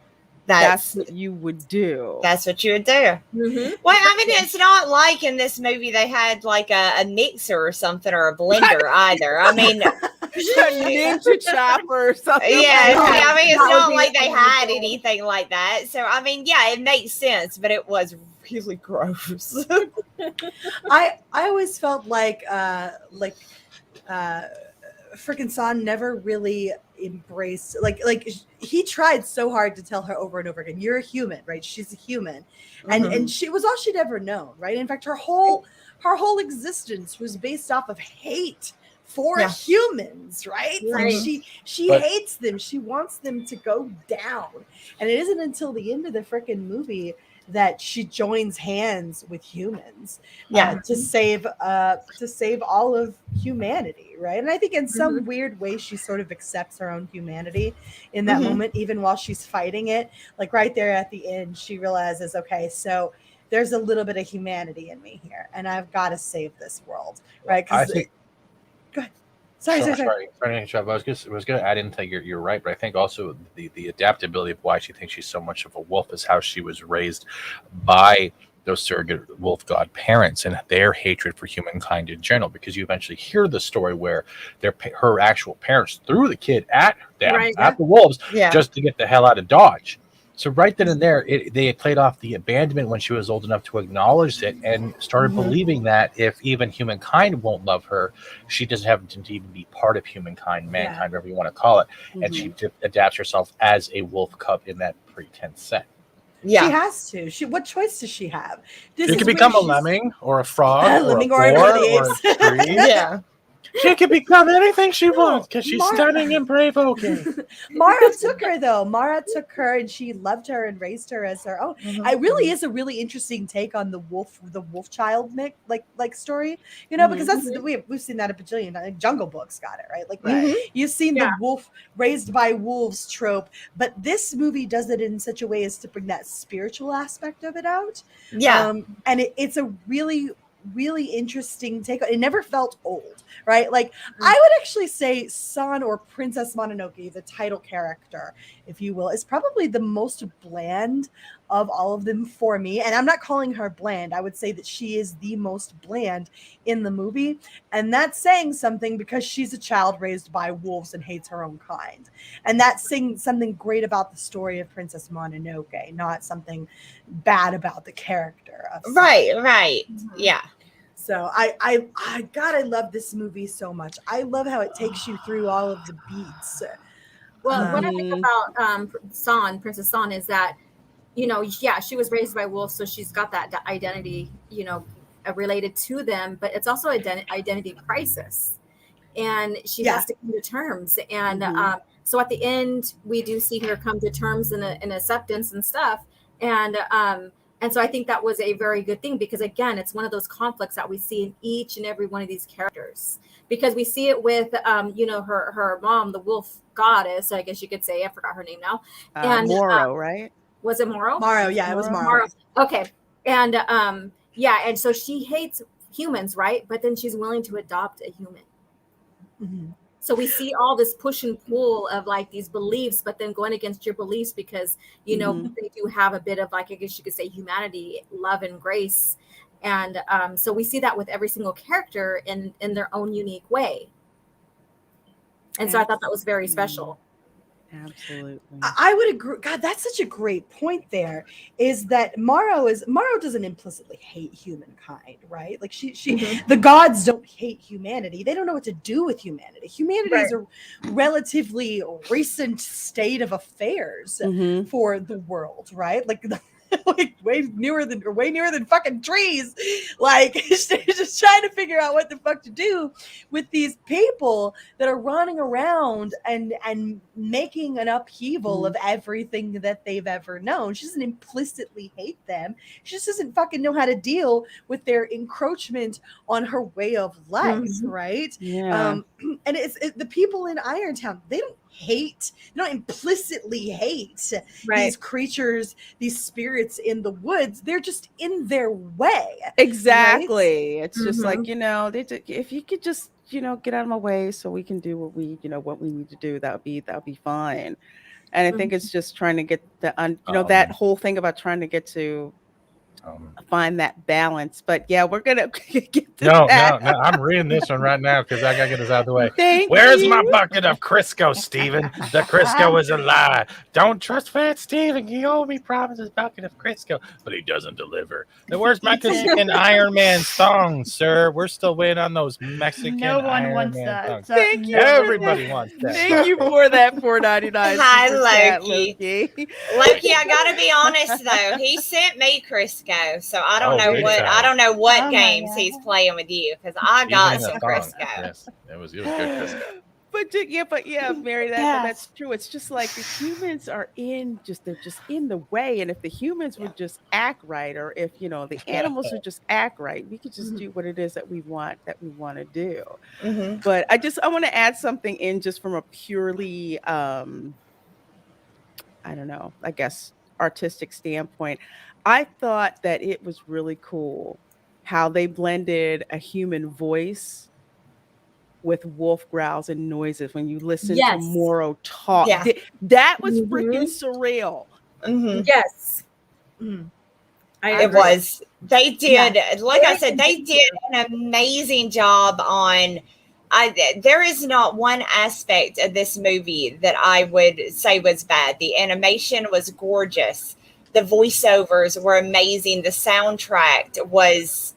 that's what you would do. That's what you would do. Mm-hmm. Well, I mean, it's not like in this movie they had like a mixer or something or a blender either. I mean, a ninja chopper or something. yeah, like that. I mean, it's That would not be like they had illegal. anything like that. So, I mean, yeah, it makes sense, but it was really gross. I always felt like freaking San never really embraced, like he tried so hard to tell her over and over again, you're a human, right? She's a human, and she was all she'd ever known, right? In fact, her whole existence was based off of hate for humans, right? Like she But- hates them. She wants them to go down, and it isn't until the end of the freaking movie that she joins hands with humans to save all of humanity, right? And I think in some weird way she sort of accepts her own humanity in that moment, even while she's fighting it. Like right there at the end, she realizes, okay, so there's a little bit of humanity in me here, and I've got to save this world, right? I Because think. go ahead. Sorry. Sorry to interrupt. I was going to add into you're right, but I think also the adaptability of why she thinks she's so much of a wolf is how she was raised by those surrogate wolf god parents and their hatred for humankind in general. Because you eventually hear the story where her actual parents threw the kid at them, at the wolves, just to get the hell out of Dodge. So right then and there, they had played off the abandonment when she was old enough to acknowledge it and started believing that if even humankind won't love her, she doesn't have to even be part of humankind, mankind, whatever you want to call it. And she adapts herself as a wolf cub in that pretense set. Yeah, she has to. What choice does she have? She could become a lemming or a frog, a or lemming a or a boar, tree. or a tree. Yeah. She can become anything she wants because she's stunning and provoking. Mara took her though. Mara took her and she loved her and raised her as her own. It really is a really interesting take on the wolf child like story, you know, because that's we've seen that a bajillion. Like Jungle Book's got it right. Like you've seen the wolf raised by wolves trope, but this movie does it in such a way as to bring that spiritual aspect of it out. Yeah, and it's a really interesting take. It never felt old, right? Like I would actually say San, or Princess Mononoke, the title character, if you will, is probably the most bland of all of them for me. And I'm not calling her bland. I would say that she is the most bland in the movie. And that's saying something because she's a child raised by wolves and hates her own kind. And that's saying something great about the story of Princess Mononoke, not something bad about the character of San. Right. Yeah. So I God, I love this movie so much. I love how it takes you through all of the beats. Well, what I think about Princess San, is that, you know, she was raised by wolves, so she's got that identity, you know, related to them, but it's also identity crisis. and she Yeah. has to come to terms. And Mhm. so at the end, we do see her come to terms and acceptance and stuff. And so I think that was a very good thing, because again, it's one of those conflicts that we see in each and every one of these characters, because we see it with, her mom, the wolf goddess, I guess you could say. I forgot her name now. And Moro, right? was it Moro? Maro, yeah, it was Maro. Maro. Okay. And and so she hates humans, right? But then she's willing to adopt a human. Mhm. So we see all this push and pull of like these beliefs, but then going against your beliefs, because Mhm. they do have a bit of, like, I guess you could say, humanity, love, and grace. And so we see that with every single character in their own unique way. And so I thought that was very special. Absolutely. I would agree. God, that's such a great point. There is that Maro doesn't implicitly hate humankind, right? Like the gods don't hate humanity. They don't know what to do with humanity. Humanity is a relatively recent state of affairs Mhm. for the world, right? Like way nearer than fucking trees. Like just trying to figure out what the fuck to do with these people that are running around and making an upheaval of everything that they've ever known. She doesn't implicitly hate them. She just doesn't fucking know how to deal with their encroachment on her way of life, right? Yeah. And it's the people in Irontown, they don't implicitly hate these creatures, these spirits in the woods. They're just in their way. Exactly. Right? It's just like, if you could just, get out of my way so we can do what we need to do, that would be fine. And I think it's just trying to get that whole thing about trying to get to find that balance. But yeah, we're gonna get to that. No, I'm reading this one right now because I gotta get this out of the way. Thank Where's you. my bucket of Crisco, Steven? The Crisco is a lie. Don't trust Fat Steven. He always promises bucket of Crisco, but he doesn't deliver. Now, where's my Mexican Iron Man thongs, sir? We're still waiting on those Mexican No one Iron wants Man that. thongs. Thank you. Everybody wants that. Thank you for that $4.99. Hi, super chat, Loki. Loki. Loki, I gotta be honest though. He sent me Crisco, so I don't know big what time. Oh my games God. he's playing with you, because I Even got in the some thongs. Crisco. Yes, it was good Crisco. But yeah, Mary, that's true. It's just like the humans are they're just in the way. And if the humans would just act right, or if the animals would just act right, we could just do what it is that we want to do. But I want to add something in, just from a purely I don't know, I guess artistic standpoint. I thought that it was really cool how they blended a human voice with wolf growls and noises when you listen to Moro talk. Yeah. That was freaking surreal. Yes. It was. They did, like I said, they did an amazing job on. There is not one aspect of this movie that I would say was bad. The animation was gorgeous. The voiceovers were amazing. The soundtrack was,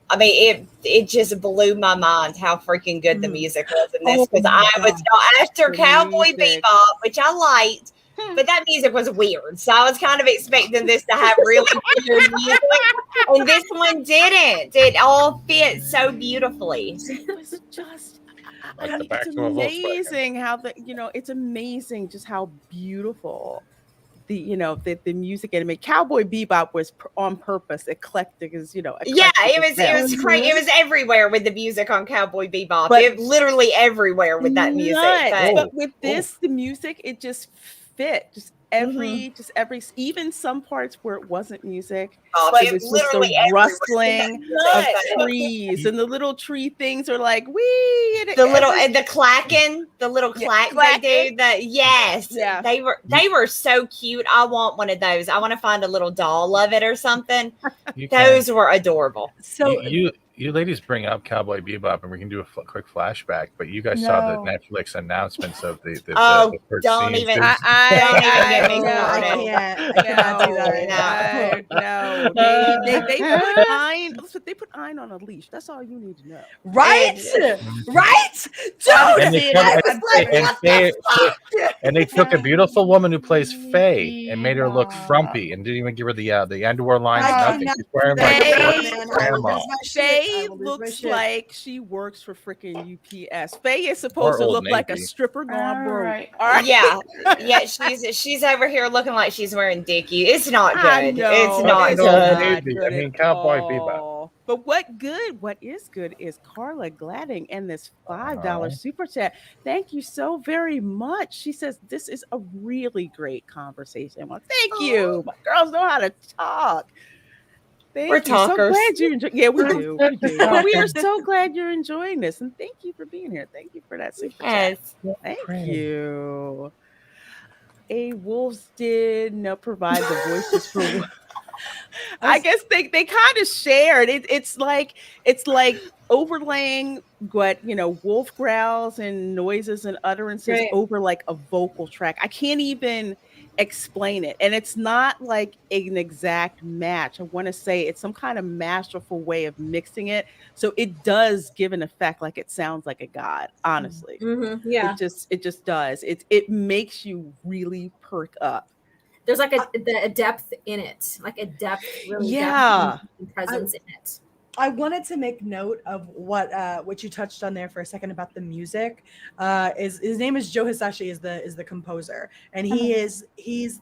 it just blew my mind how freaking good the music was in this. Because I was not, after Cowboy Bebop, which I liked, but that music was weird. So I was kind of expecting this to have really weird music. And this one didn't. It all fit so beautifully. It was just, Like the back it's to a Volkswagen. amazing how it's amazing just how beautiful the music anime. Cowboy Bebop was on purpose eclectic, as eclectic. Yeah, it was crazy. It was everywhere with the music on Cowboy Bebop. But it literally everywhere with that music. But with this, the music, it just fit. Just every, even some parts where it wasn't music, but it was just the rustling of trees, and the little tree things are like the clacking, the little clack they do. They were so cute. I want one of those. I want to find a little doll of it or something. Those were adorable. So you ladies bring up Cowboy Bebop, and we can do a quick flashback. But you guys saw the Netflix announcements of the first don't scene. even. I cannot do that. No, they put Ein on a leash. That's all you need to know. Right? Dude, And they took a beautiful woman who plays Faye and made her look frumpy, and didn't even give her the underwear lines. Nothing. She's wearing like grandma. Faye Faye will lose my looks shit. like she works for freaking UPS. Faye is supposed Or to Old look like a Navy. stripper gone All broke. right. All right. Yeah, she's over here looking like she's wearing Dickie. It's not good. I know, It's not it's good. not Navy. good I mean, at Cowboy Bebop. all. But what is good is Carla Gladding and this $5 super chat. Thank you so very much. She says this is a really great conversation. Well, thank you. My girls know how to talk. Thank We're you. So talkers. glad you enjoy. Yeah, we do. We do. But we are so glad you're enjoying this, and thank you for being here. Thank you for that super chat. Yes. Thank you. A Wolves did not provide the voices for. I guess they kind of shared. It's like overlaying what wolf growls and noises and utterances Right. over like a vocal track. I can't even explain it, and it's not like an exact match. I want to say it's some kind of masterful way of mixing it, so it does give an effect like it sounds like a god. Honestly, Yeah. it just does. It makes you really perk up. There's like a depth in it, like a depth, really Yeah. depth and presence in it. I wanted to make note of what you touched on there for a second about the music. Is his name is Joe Hisashi is the composer, and he's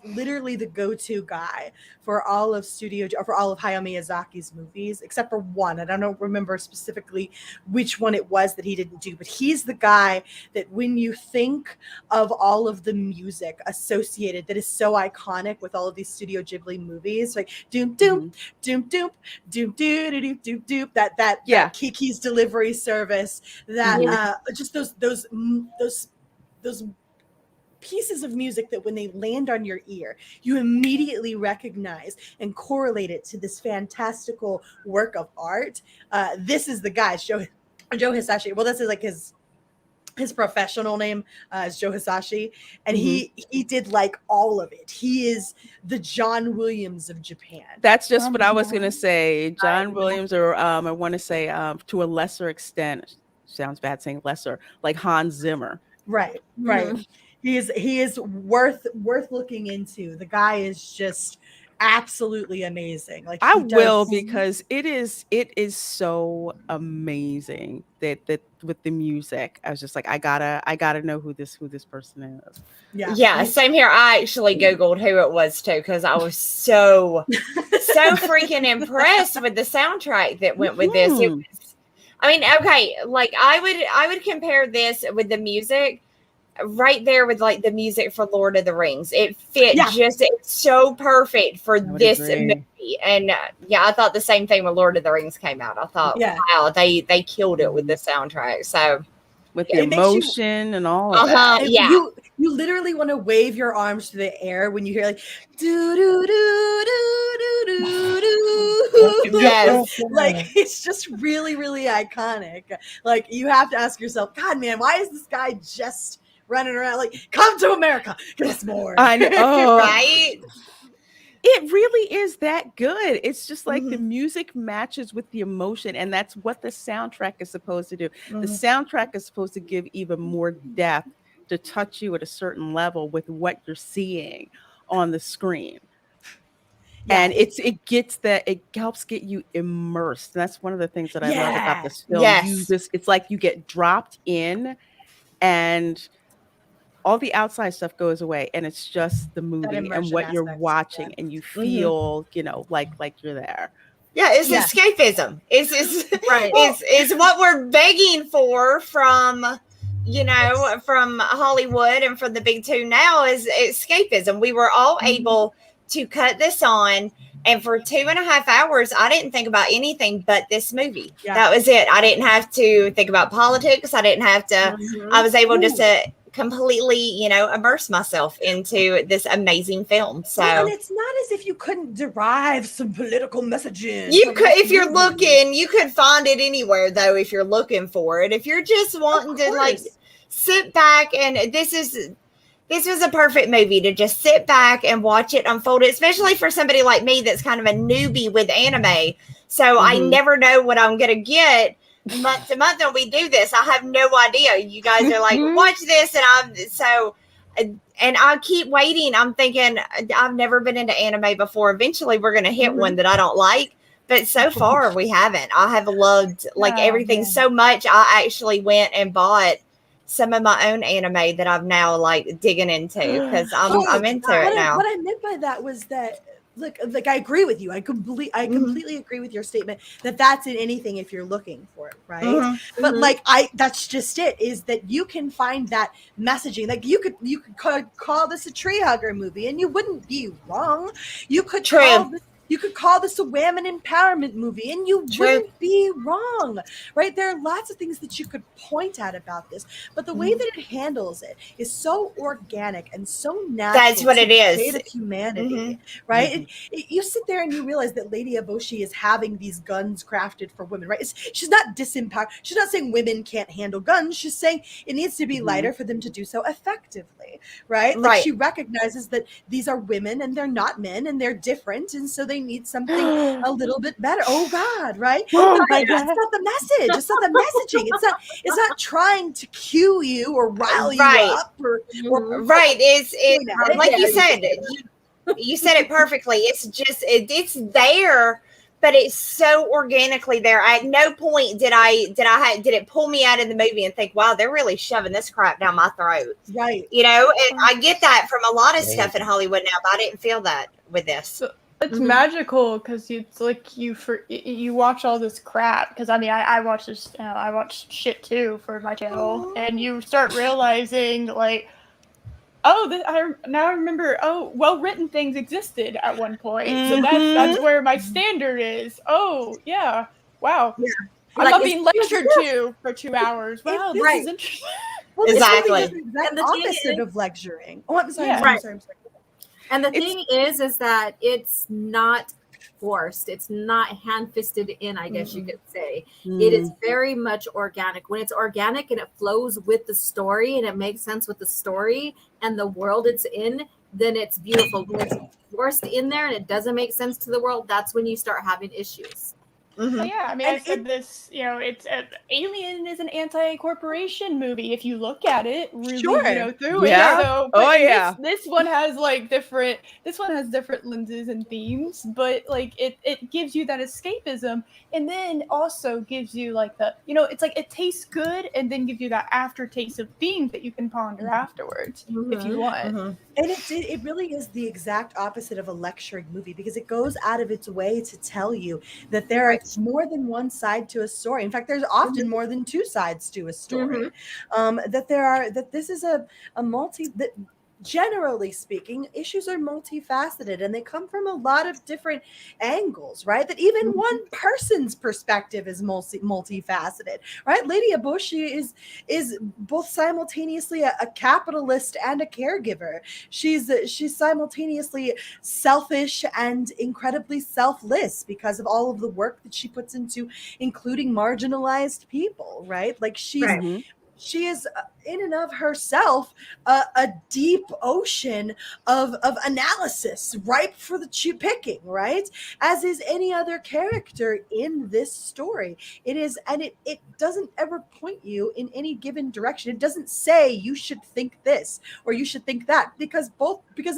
literally the go-to guy for all of Hayao Miyazaki's movies, except for one. I don't remember specifically which one it was that he didn't do, but he's the guy that when you think of all of the music associated that is so iconic with all of these Studio Ghibli movies, like doom doom doom doom doom doom doom doom doop that Kiki's Delivery Service, that just those pieces of music that when they land on your ear, you immediately recognize and correlate it to this fantastical work of art. This is the guy, Joe Hisashi. Well, this is like his professional name is Joe Hisashi, and he did like all of it. He is the John Williams of Japan. That's just what I was gonna say. John Williams, or I want to say to a lesser extent, sounds bad saying lesser, like Hans Zimmer. Right. He is worth looking into. The guy is just absolutely amazing. Like I will, because it is so amazing that with the music. I was just like, I gotta know who this person is. Yeah, same here. I actually Googled who it was too, because I was so freaking impressed with the soundtrack that went with this. It was, I mean, okay, like I would compare this with the music right there with like the music for Lord of the Rings. It fit it's so perfect for this movie. And I thought the same thing when Lord of the Rings came out. I thought, wow, they killed it with the soundtrack. So with the emotion and all of that. You literally want to wave your arms to the air when you hear like do do do do do do. Yes. Like it's just really, really iconic. Like you have to ask yourself, God, man, why is this guy just running around like, come to America, give us more? I know. Right? It really is that good. It's just like the music matches with the emotion, and that's what the soundtrack is supposed to do. The soundtrack is supposed to give even more depth, to touch you at a certain level with what you're seeing on the screen. And it helps get you immersed. And that's one of the things that I love about this film. Yes. It's like you get dropped in, and all the outside stuff goes away, and it's just the movie and what you're watching, and you feel, like you're there. Yeah, it's escapism. It's right. It's what we're begging for from from Hollywood and from the big two now is escapism. We were all able to cut this on, and for 2.5 hours, I didn't think about anything but this movie. Yeah. That was it. I didn't have to think about politics. I didn't have to. I was able just to completely, immerse myself into this amazing film. So, and it's not as if you couldn't derive some political messaging. You could, if you're looking, you could find it anywhere, though, if you're looking for it. If you're just wanting to like sit back, and this was a perfect movie to just sit back and watch it unfold, especially for somebody like me that's kind of a newbie with anime. So I never know what I'm going to get month to month when we do this. I have no idea. You guys are like, watch this. And I keep waiting. I'm thinking, I've never been into anime before. Eventually we're going to hit one that I don't like. But so far we haven't. I have loved like everything so much. I actually went and bought some of my own anime that I'm now like digging into because I'm into it now. What I meant by that was that like I agree with you. I completely agree with your statement that that's in anything if you're looking for it, right? But like that's just it, is that you can find that messaging. Like you could call this a tree hugger movie and you wouldn't be wrong. You could call this a women empowerment movie and you wouldn't be wrong, right? There are lots of things that you could point at about this, but the way that it handles it is so organic and so natural. That's what it is. State of humanity, right? You sit there and you realize that Lady Eboshi is having these guns crafted for women, right? She's not disempowered. She's not saying women can't handle guns. She's saying it needs to be lighter for them to do so effectively, right? Like she recognizes that these are women and they're not men and they're different, and so they need something a little bit better. Oh God, right? That's not the message. It's not the messaging. It's not trying to cue you or rile you up or It's like you said. You said it perfectly. It's just it's there, but it's so organically there. At no point did it pull me out of the movie and think, wow, they're really shoving this crap down my throat. Right. You know, and I get that from a lot of stuff in Hollywood now, but I didn't feel that with this. It's magical because it's like you watch all this crap. Because I mean, I watch this. I watch shit too for my channel, and you start realizing like, I remember. Oh, well-written things existed at one point, so that's where my standard is. Oh yeah, wow. Yeah. I'm not being lectured to for 2 hours. Wow, this is interesting. Well, exactly. It's really the opposite of lecturing. Oh, I'm sorry. I'm sorry. And the thing is that it's not forced. It's not hand-fisted in, I guess you could say. It is very much organic. When it's organic and it flows with the story and it makes sense with the story and the world it's in, then it's beautiful. When it's forced in there and it doesn't make sense to the world, that's when you start having issues. Yeah, I mean, I said this, it's Alien is an anti-corporation movie if you look at it really, through it. So, this one has like different lenses and themes, but like it gives you that escapism, and then also gives you like the, it's like it tastes good, and then gives you that aftertaste of themes that you can ponder afterwards if you want. And it really is the exact opposite of a lecturing movie, because it goes out of its way to tell you that there are more than one side to a story. In fact, there's often more than two sides to a story. That this is a generally speaking, issues are multifaceted and they come from a lot of different angles, right? That even one person's perspective is multifaceted, right? Lady Eboshi is both simultaneously a capitalist and a caregiver. She's simultaneously selfish and incredibly selfless because of all of the work that she puts into including marginalized people, right? Like she is in and of herself a deep ocean of analysis ripe for the picking, right? As is any other character in this story. It is, and it doesn't ever point you in any given direction. It doesn't say you should think this or you should think that, because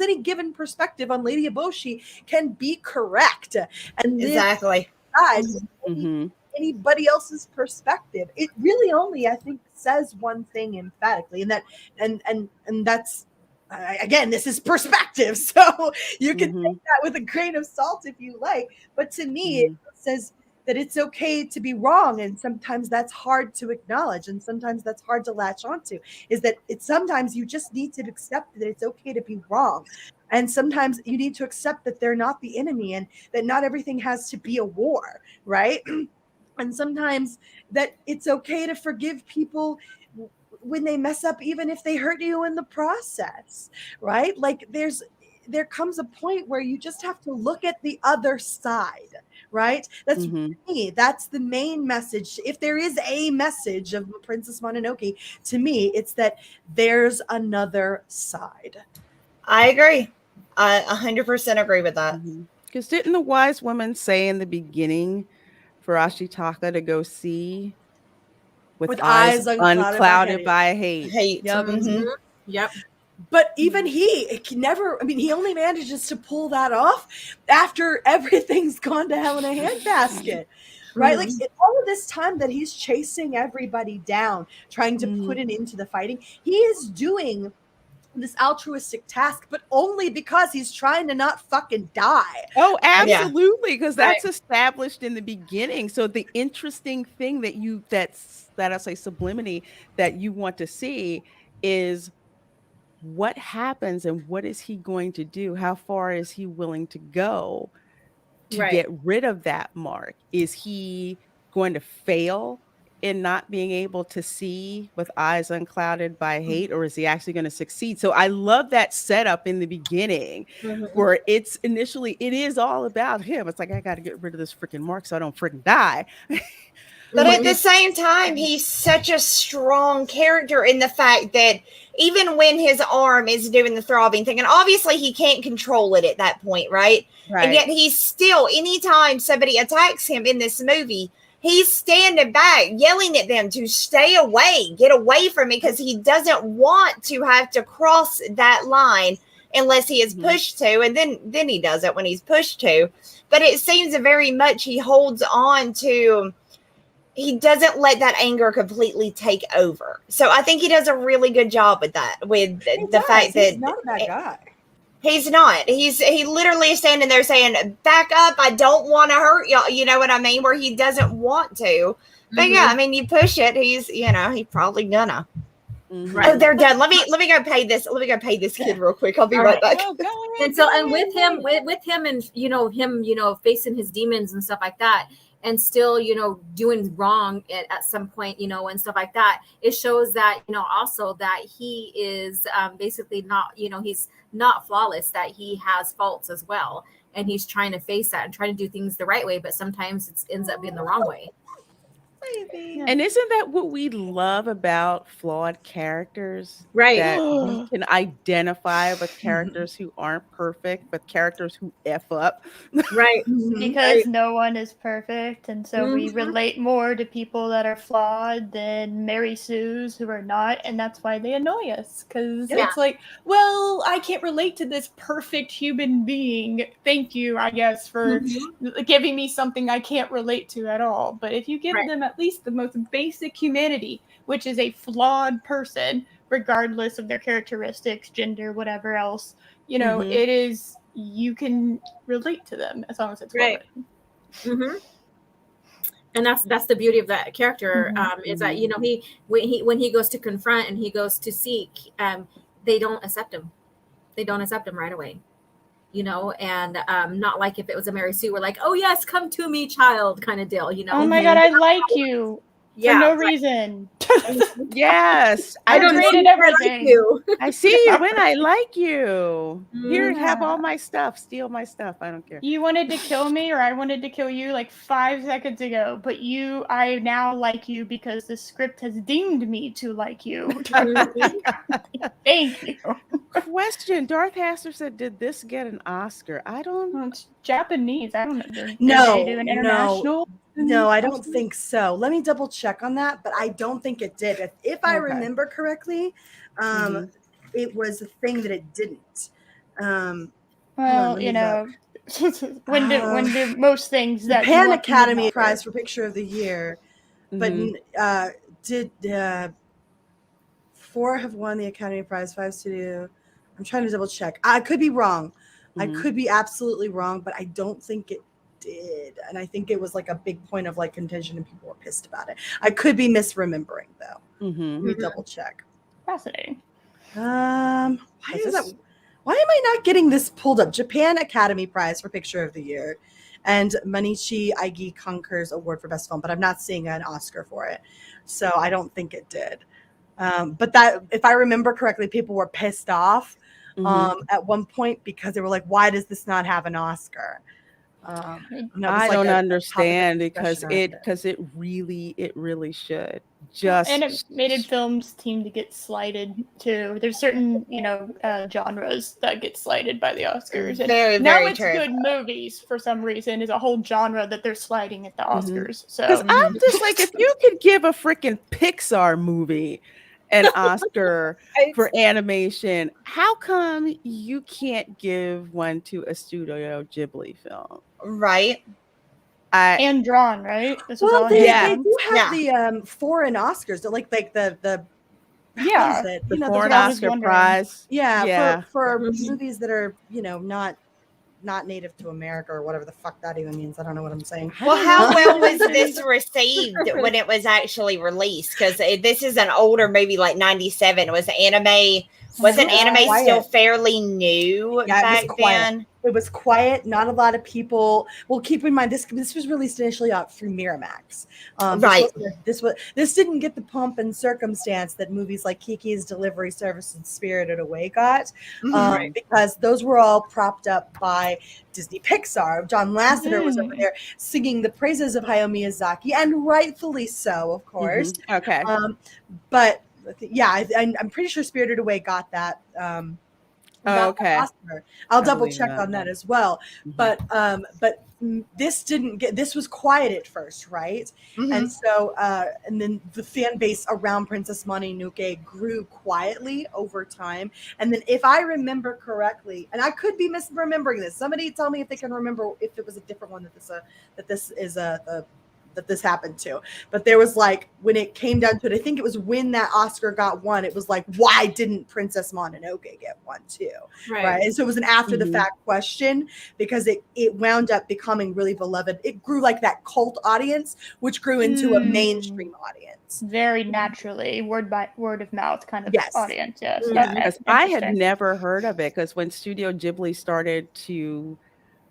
any given perspective on Lady Eboshi can be correct. And anybody else's perspective. It really only, I think, says one thing emphatically, and that's again, this is perspective, so you can take that with a grain of salt if you like. But to me, it says that it's okay to be wrong, and sometimes that's hard to acknowledge, and sometimes that's hard to latch onto. Is that sometimes you just need to accept that it's okay to be wrong. And sometimes you need to accept that they're not the enemy and that not everything has to be a war, right? And sometimes that it's okay to forgive people when they mess up, even if they hurt you in the process, right? Like there comes a point where you just have to look at the other side, right? That's me. That's the main message. If there is a message of Princess Mononoke, to me, it's that there's another side. I agree. I 100% agree with that. Because didn't the wise woman say in the beginning for Ashitaka to go see with eyes unclouded by hate? Yep. But even he can never, I mean, he only manages to pull that off after everything's gone to hell in a handbasket, right? Like all of this time that he's chasing everybody down, trying to put it into the fighting, he is doing this altruistic task, but only because he's trying to not fucking die. Oh, absolutely, because that's Right. established in the beginning. So the interesting thing that I say subliminally that you want to see is what happens and what is he going to do? How far is he willing to go to Right. get rid of that mark? Is he going to fail in not being able to see with eyes unclouded by hate, or is he actually going to succeed? So I love that setup in the beginning where it's initially, it is all about him. It's like, I got to get rid of this freaking mark so I don't freaking die. But at the same time, he's such a strong character in the fact that even when his arm is doing the throbbing thing, and obviously he can't control it at that point, right? And yet he's still, anytime somebody attacks him in this movie, he's standing back, yelling at them to stay away, get away from me, because he doesn't want to have to cross that line unless he is pushed to, and then he does it when he's pushed to. But it seems very much he holds on to, he doesn't let that anger completely take over. So I think he does a really good job with that, with the fact that he's not a bad guy. He's not. He literally is standing there saying, back up, I don't want to hurt y'all. You know what I mean? Where he doesn't want to. But yeah, I mean, you push it, he's probably gonna. Right. Oh, they're done. Let me go pay this. Let me go pay this kid real quick. I'll be right back. And so, and with him, and him, facing his demons and stuff like that, and still, doing wrong at some point, and stuff like that, it shows that, also that he is basically not, he's not flawless, that he has faults as well. And he's trying to face that and trying to do things the right way, but sometimes it ends up being the wrong way. And isn't that what we love about flawed characters? Right. That we can identify with characters who aren't perfect, but characters who F up. Right. Because no one is perfect. And so we relate more to people that are flawed than Mary Sue's who are not. And that's why they annoy us. Because it's like, well, I can't relate to this perfect human being. Thank you, I guess, for giving me something I can't relate to at all. But if you give them at least the most basic humanity, which is a flawed person, regardless of their characteristics, gender, whatever else, it is, you can relate to them as long as it's right. And that's the beauty of that character, is that he when he goes to confront and he goes to seek, they don't accept him. They don't accept him right away. And not like if it was a Mary Sue, we're like, oh yes, come to me, child, kind of deal, Oh my God, I like you. For no reason. Yes, I traded everything. Like you. I see you when I like you. Here, have all my stuff. Steal my stuff. I don't care. You wanted to kill me, or I wanted to kill you like 5 seconds ago, but I now like you because the script has deemed me to like you. Thank you. Question: Darth Haster said, "Did this get an Oscar?" I don't. Well, it's Japanese. I don't know. Did No, they do an international? No, I don't think so. Let me double check on that, but I don't think it did. If I remember correctly, it was a thing that it didn't. Well, when do most things that Pan Academy Prize for Picture of the Year, but did 4 have won the Academy Prize? 5 Studio. I'm trying to double check. I could be wrong. I could be absolutely wrong, but I don't think it did. And I think it was like a big point of like contention and people were pissed about it. I could be misremembering though. Let me double check. Fascinating. Why am I not getting this pulled up? Japan Academy Prize for Picture of the Year and Manichi Aigi Conquers Award for Best Film, but I'm not seeing an Oscar for it. So I don't think it did. But that, if I remember correctly, people were pissed off at one point because they were like, why does this not have an Oscar? I don't understand because it really should. Just animated films seem to get slighted too. There's certain genres that get slighted by the Oscars. And now it's true. Good movies for some reason is a whole genre that they're sliding at the Oscars. So I'm just like, if you could give a freaking Pixar movie an Oscar for It's- animation. How come you can't give one to a Studio Ghibli film? right. I And drawn, right? This was Well, all they, hand Yeah. they drawn. do have Yeah. the foreign Oscars. They're like the what Yeah. is it? the You know, foreign what I was Oscar wondering. prize. yeah, Yeah. for Mhm. movies that are, you know, not native to America or whatever the fuck that even means. I don't know what I'm saying. I Well, don't how know. well was this received when it was actually released? Because this is an older movie, like 97. Was anime? Wasn't Yeah, anime quiet. still fairly new Yeah, it was back quiet. then? It was quiet. Not a lot of people. Well, keep in mind this was released initially out through Miramax. Right. This didn't get the pomp and circumstance that movies like Kiki's Delivery Service and Spirited Away got, Mhm. because those were all propped up by Disney Pixar. John Lasseter was over there singing the praises of Hayao Miyazaki, and rightfully so, of course. Mhm. Okay. But yeah, I'm pretty sure Spirited Away got that. Got the Okay. Oscar. I'll I double believe check that. on that as well. Mhm. But this didn't get. This was quiet at first, right? Mhm. And so and then the fan base around Princess Mononoke grew quietly over time. And then, if I remember correctly, and I could be misremembering this, somebody tell me if they can remember if it was a different one that this happened to. But there was like, when it came down to it, I think it was when that Oscar got one, it was like, why didn't Princess Mononoke get one too? Right. And so it was an after the fact question, because it wound up becoming really beloved. It grew like that cult audience, which grew into a mainstream audience. Very naturally, word of mouth kind of Yes. audience. Yes. Mhm. Okay. Because I had Interesting. never heard of it, because when Studio Ghibli started to,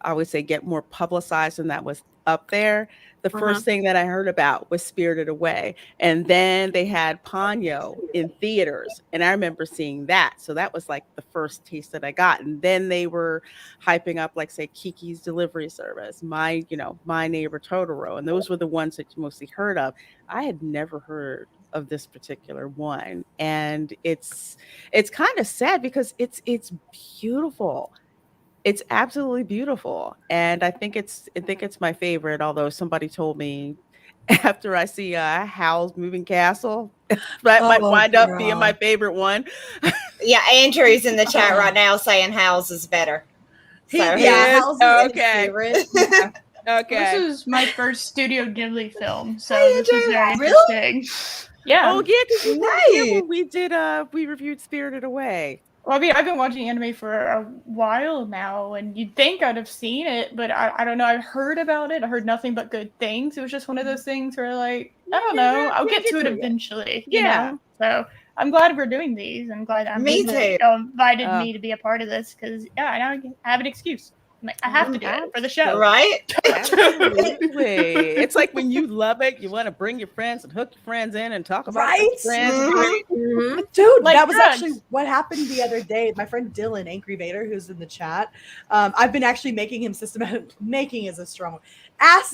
I would say, get more publicized and that was up there, the first thing that I heard about was Spirited Away. And then they had Ponyo in theaters. And I remember seeing that. So that was like the first taste that I got. And then they were hyping up, like, say, Kiki's Delivery Service, My Neighbor Totoro. And those were the ones that you mostly heard of. I had never heard of this particular one. And it's kind of sad because it's beautiful. It's absolutely beautiful, and I think it's my favorite. Although somebody told me after I see Howl's Moving Castle, that might wind up being my favorite one. Yeah, Andrew's in the chat right now saying Howl's is better. So Howl's is his Okay. favorite. This Okay. is my first Studio Ghibli film, so Hey, this is Andrew. very Really? interesting. Yeah. Oh yeah, because you were here Nice. when we did we reviewed Spirited Away. Well, I mean, I've been watching anime for a while now, and you'd think I'd have seen it, but I don't know. I've heard about it. I heard nothing but good things. It was just one of those things where, like, I don't know. I'll get to it eventually, you know? So I'm glad we're doing these. I'm glad Me too. invited me to be a part of this because, yeah, I now have an excuse. Like, I have to do it for the show. Right? Absolutely. It's like when you love it, you want to bring your friends and hook your friends in and talk about it with Right? friends. Dude, Like that was drugs. actually what happened the other day. My friend Dylan, Angry Vader, who's in the chat, I've been actually making him making is a strong one.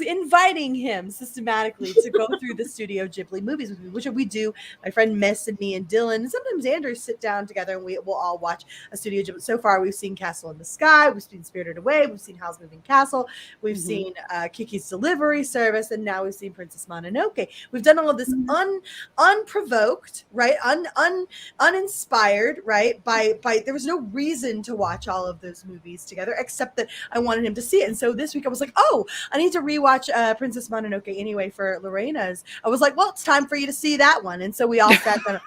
Inviting him systematically to go through the Studio Ghibli movies with me, which we do. My friend Miss and me and Dylan, and sometimes Andrew sit down together and we'll all watch a Studio Ghibli. So far, we've seen Castle in the Sky, we've seen Spirited Away, we've seen Howl's Moving Castle, we've seen Kiki's Delivery Service, and now we've seen Princess Mononoke. We've done all of this unprovoked, right? Uninspired, right? By there was no reason to watch all of those movies together, except that I wanted him to see it. And so this week I was like, oh, I need to rewatch Princess Mononoke anyway for Lorena's. I was like, well, it's time for you to see that one. And so we all sat down.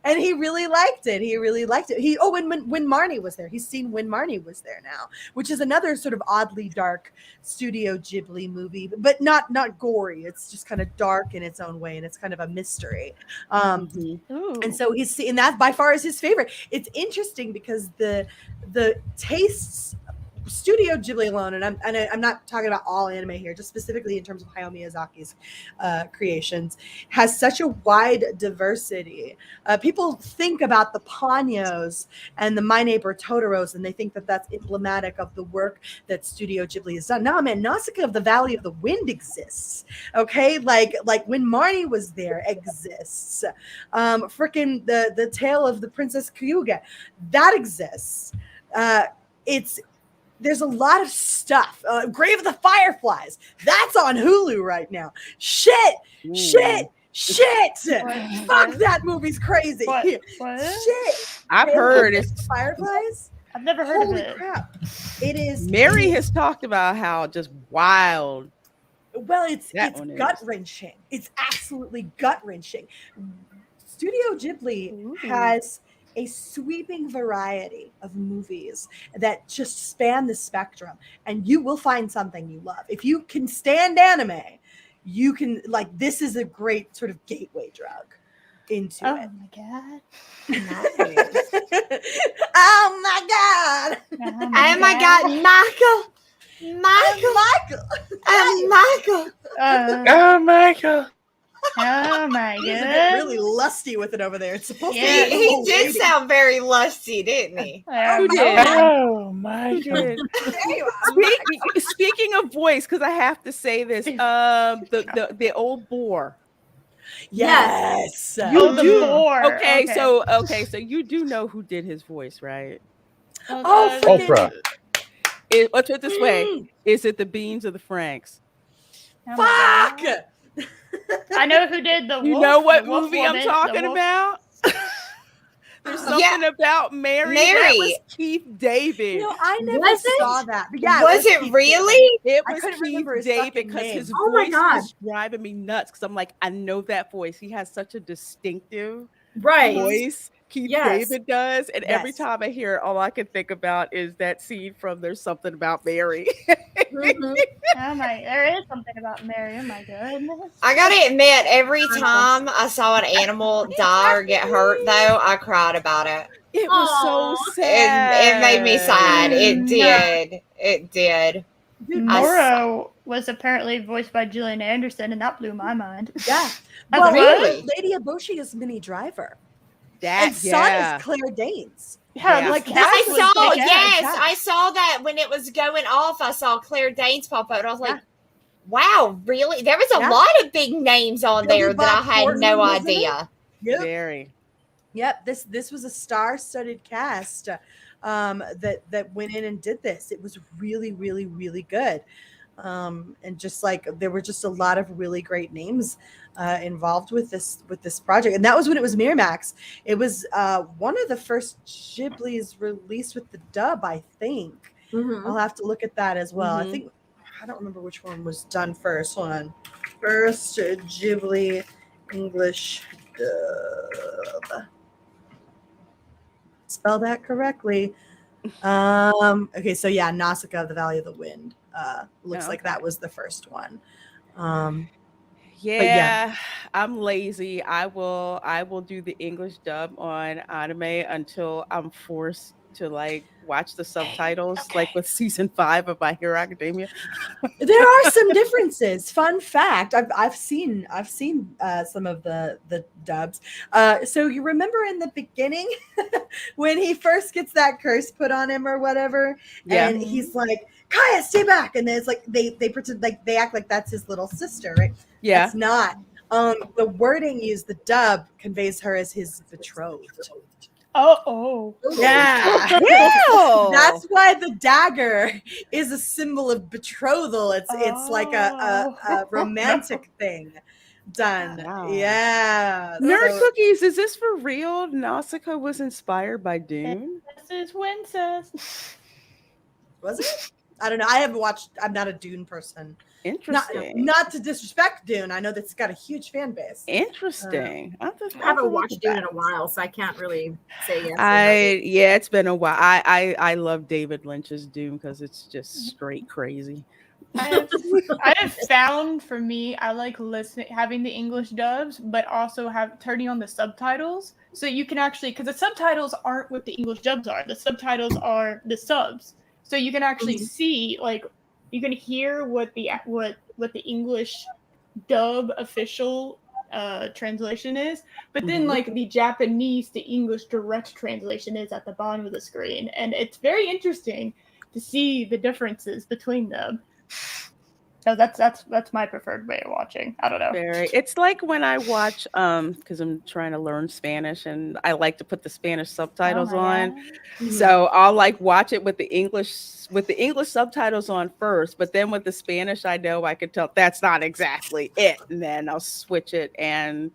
And he really liked it. When Marnie was there, he's seen when Marnie was there now, which is another sort of oddly dark Studio Ghibli movie, but not gory. It's just kind of dark in its own way, and it's kind of a mystery. And so he's seen that by far is his favorite. It's interesting because the tastes. Studio Ghibli alone, and I'm not talking about all anime here, just specifically in terms of Hayao Miyazaki's creations, has such a wide diversity. People think about the Ponyos and the My Neighbor Totoros, and they think that that's emblematic of the work that Studio Ghibli has done. No, man, Nausicaa of the Valley of the Wind exists. Okay, like when Marnie was there exists. Freaking the Tale of the Princess Kyuga, that exists. there's a lot of stuff. Grave of the Fireflies. That's on Hulu right now. Shit. Fuck, that movie's crazy. What? Shit. I've heard Grave of it's the Fireflies. I've never heard Holy of it. crap. It is. Mary has talked about how just wild. Well, it's That one is. gut wrenching. It's absolutely gut wrenching. Studio Ghibli Ooh. has a sweeping variety of movies that just span the spectrum, and you will find something you love. If you can stand anime, you can, like, this is a great sort of gateway drug into Oh it. my god. Oh my god. Oh my God, Michael. Michael. Oh, Michael. Oh my He's a god. bit really lusty with it over there. It's supposed Yeah. to be. He did sound very lusty, didn't he? Who did? Oh, Who Michael. did? There you are. Speaking of voice, because I have to say this, the old boar. Yes. You Oh, the do. boar. Okay, so you do know who did his voice, right? Oh, Oprah. Let's put it this way: is it the Beans or the Franks? Oh my Fuck. God. I know who did the wolf. You know what the wolf movie I'm woman, talking the wolf- about? There's something about Mary. That Mary. was Keith David. No, I never Was it? saw that. But yeah, Was it Keith really? It I was couldn't Keith remember his David fucking because name. his Oh my voice God. was driving me nuts. Because I'm like, I know that voice. He has such a distinctive Right. voice. Keith Yes. David does, and every Yes. time I hear it, all I can think about is that scene from "There's Something About Mary." Mhm. Oh my, there is something about Mary. Oh my goodness. I gotta admit, every time I saw an animal die or get hurt, though, I cried about it. It was Aw. so It sad. made me sad. It No. did. It did. I Moro was apparently voiced by Gillian Anderson, and that blew my mind. Yeah. That's Well, Really? Lady Eboshi is Minnie Driver. That And Son is Claire Danes. Yeah, Yeah. the Like, cast that I was saw, big. yes, yeah. I saw that when it was going off. I saw Claire Danes pop up, and I was like, Yeah. wow, really? There was a Yeah. lot of big names on Billy there that Bob I had Thornton no was in it? idea. Yep. Very. Yep. This was a star-studded cast that went in and did this. It was really, really, really good. And just like there were just a lot of really great names involved with this project, and that was when it was Miramax. It was one of the first Ghibli's released with the dub, I think. Mhm. I'll have to look at that as well. Mhm. I think I don't remember which one was done first. Hold on. First Ghibli English dub. Spell that correctly. Okay, so yeah, Nausicaa of the Valley of the Wind. Looks Oh, like okay. that was the first one. Yeah, yeah. I'm lazy. I will do the English dub on anime until I'm forced to like watch the subtitles, like with season 5 of My Hero Academia. There are some differences. Fun fact: I've seen some of the dubs. So you remember in the beginning when he first gets that curse put on him or whatever, Yeah. and he's like, "Kaya, stay back," and then it's like they pretend like they act like that's his little sister, right? Yeah. That's not. The wording used, the dub conveys her as his betrothed. Oh. Yeah. Wow. That's why the dagger is a symbol of betrothal. It's like a romantic thing done. Wow. Yeah. Nerd So- Cookies, is this for real? Nausicaa was inspired by Dune? This is Wincest. was it? I don't know. I haven't watched. I'm not a Dune person. Interesting. Not to disrespect Dune. I know that's got a huge fan base. Interesting. I haven't watched Dune in a while, so I can't really say yes. or no. Yeah, it's been a while. I love David Lynch's Dune because it's just straight crazy. I have found for me, I like having the English dubs, but also turning on the subtitles so you can actually, because the subtitles aren't what the English dubs are. The subtitles are the subs, so you can actually see, like, you can hear what the English dub official translation is, but then like the Japanese to English direct translation is at the bottom of the screen, and it's very interesting to see the differences between them. So that's my preferred way of watching. I don't know. Very. It's like when I watch because I'm trying to learn Spanish and I like to put the Spanish subtitles Oh my on. God. So I'll like watch it with the English subtitles on first, but then with the Spanish, I know I could tell that's not exactly it. And then I'll switch it and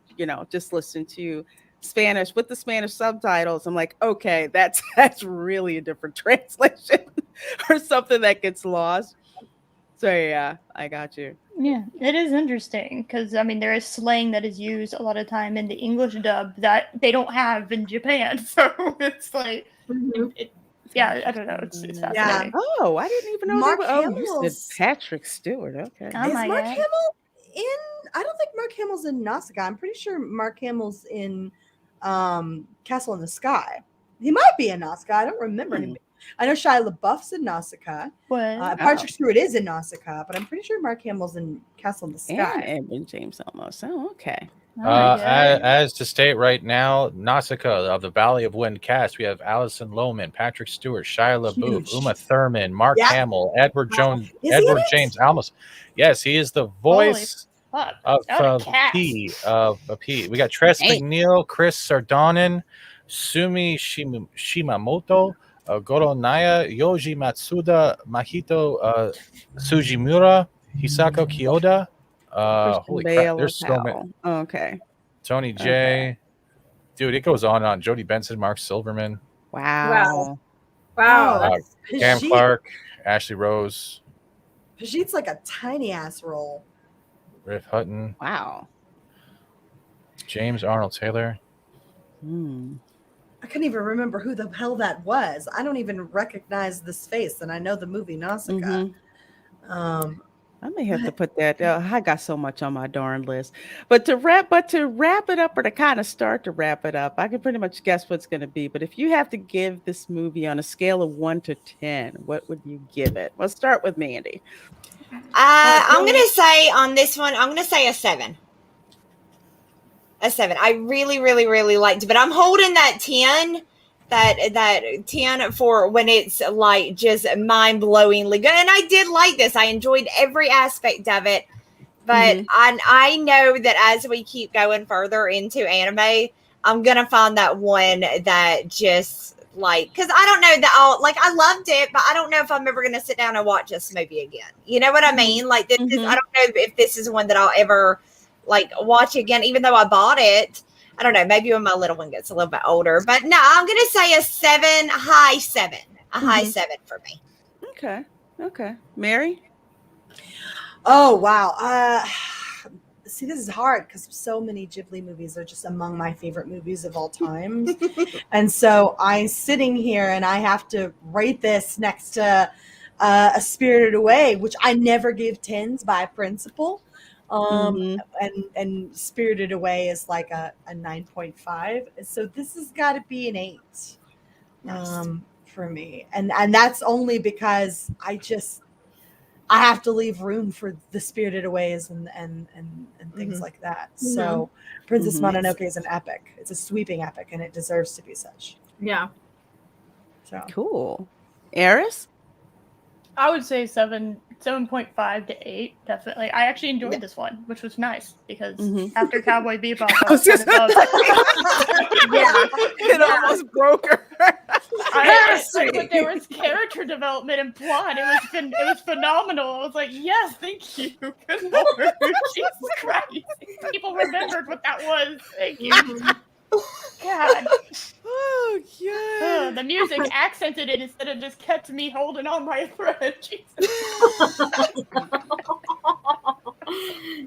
just listen to Spanish with the Spanish subtitles. I'm like, okay, that's really a different translation or something that gets lost. So yeah, I got you. Yeah, it is interesting because I mean there is slang that is used a lot of time in the English dub that they don't have in Japan. So it's like, yeah, I don't know. It's fascinating. Oh, I didn't even know Mark they were. Oh, you Hamill's- said Patrick Stewart. Okay. Oh Is my Mark God. Hamill in? I don't think Mark Hamill's in Nausicaa. I'm pretty sure Mark Hamill's in Castle in the Sky. He might be in Nausicaa. I don't remember him. I know Shia LaBeouf's in Nausicaa. What? Patrick Stewart is in Nausicaa, but I'm pretty sure Mark Hamill's in Castle in the Sky. And Edwin James almost. Oh, okay. Oh my God. As to state right now, Nausicaa of the Valley of Wind cast, we have Alison Lohman, Patrick Stewart, Shia LaBeouf, Huge. Uma Thurman, Mark Yeah. Hamill, Edward Is he in Edward it? James Olmos. Yes, he is the voice Fuck. of What a cast. P. We got Tress Dang. McNeil, Chris Sardonin, Sumi Shimamoto, Goro Naya, Yoji Matsuda, Mahito Sujimura, Hisako Kyoda. Holy crap! Bale There's or so many. Powell. Oh, okay. Tony J. Okay. Dude, it goes on and on. Jodie Benson, Mark Silverman, Wow. Wow. Oh, Cam Pajit- Clark, Ashley Rose, Pajit's like a tiny ass role. Riff Hutton, Wow. James Arnold Taylor. Hmm. I couldn't even remember who the hell that was. I don't even recognize this face, and I know the movie Nausicaa. Mhm. I may have to put that. I got so much on my darn list. But to wrap it up, or to kind of start to wrap it up, I can pretty much guess what's going to be. But if you have to give this movie on a scale of 1 to 10, what would you give it? Let's start with Mandy. I'm gonna say on this one, I'm gonna say a 7. A 7. I really, really, really liked it, but I'm holding that 10. That 10 for when it's like just mind-blowingly good. And I did like this. I enjoyed every aspect of it. But I know that as we keep going further into anime, I'm gonna find that one that just like, because I don't know that I loved it, but I don't know if I'm ever gonna sit down and watch this movie again. You know what I mean? Like this is, I don't know if this is one that I'll ever like watch again, even though I bought it. I don't know, maybe when my little one gets a little bit older. But no, I'm gonna say a 7, high 7. A high 7 for me. Okay. Mary? Oh wow. See, this is hard because so many Ghibli movies are just among my favorite movies of all time. And so I'm sitting here and I have to rate this next to A Spirited Away, which I never give 10s by principle. And Spirited Away is like a 9.5. So this has got to be an 8 for me. And that's only because I have to leave room for the Spirited Aways and things like that. So Princess Mononoke is an epic. It's a sweeping epic and it deserves to be such. Yeah. So Cool. Eris? I would say 7.5 to 8, definitely. I actually enjoyed this one, which was nice because after Cowboy Bebop, I was kind of It almost broke her. but there was character development and plot. It was phenomenal. I was like, yes, thank you. Good Lord. Jesus Christ. People remembered what that was. Thank you. God. Oh, yeah. The music accented it instead of just kept me holding on my thread. Jesus.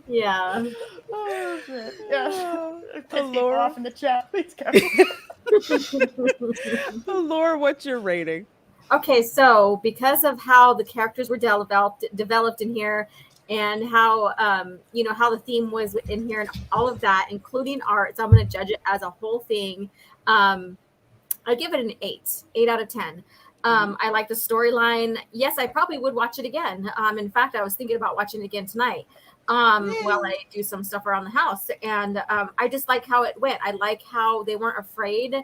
Yeah. Oh, shit. Yeah. Piss people Laura. off in the chat. Please go. Oh, Laura, what's your rating? Okay, so because of how the characters were developed in here, and how how the theme was in here, and all of that, including art, so I'm going to judge it as a whole thing. I give it an 8 out of 10. I like the storyline. Yes, I probably would watch it again. In fact, I was thinking about watching it again tonight while I do some stuff around the house. And I just like how it went. I like how they weren't afraid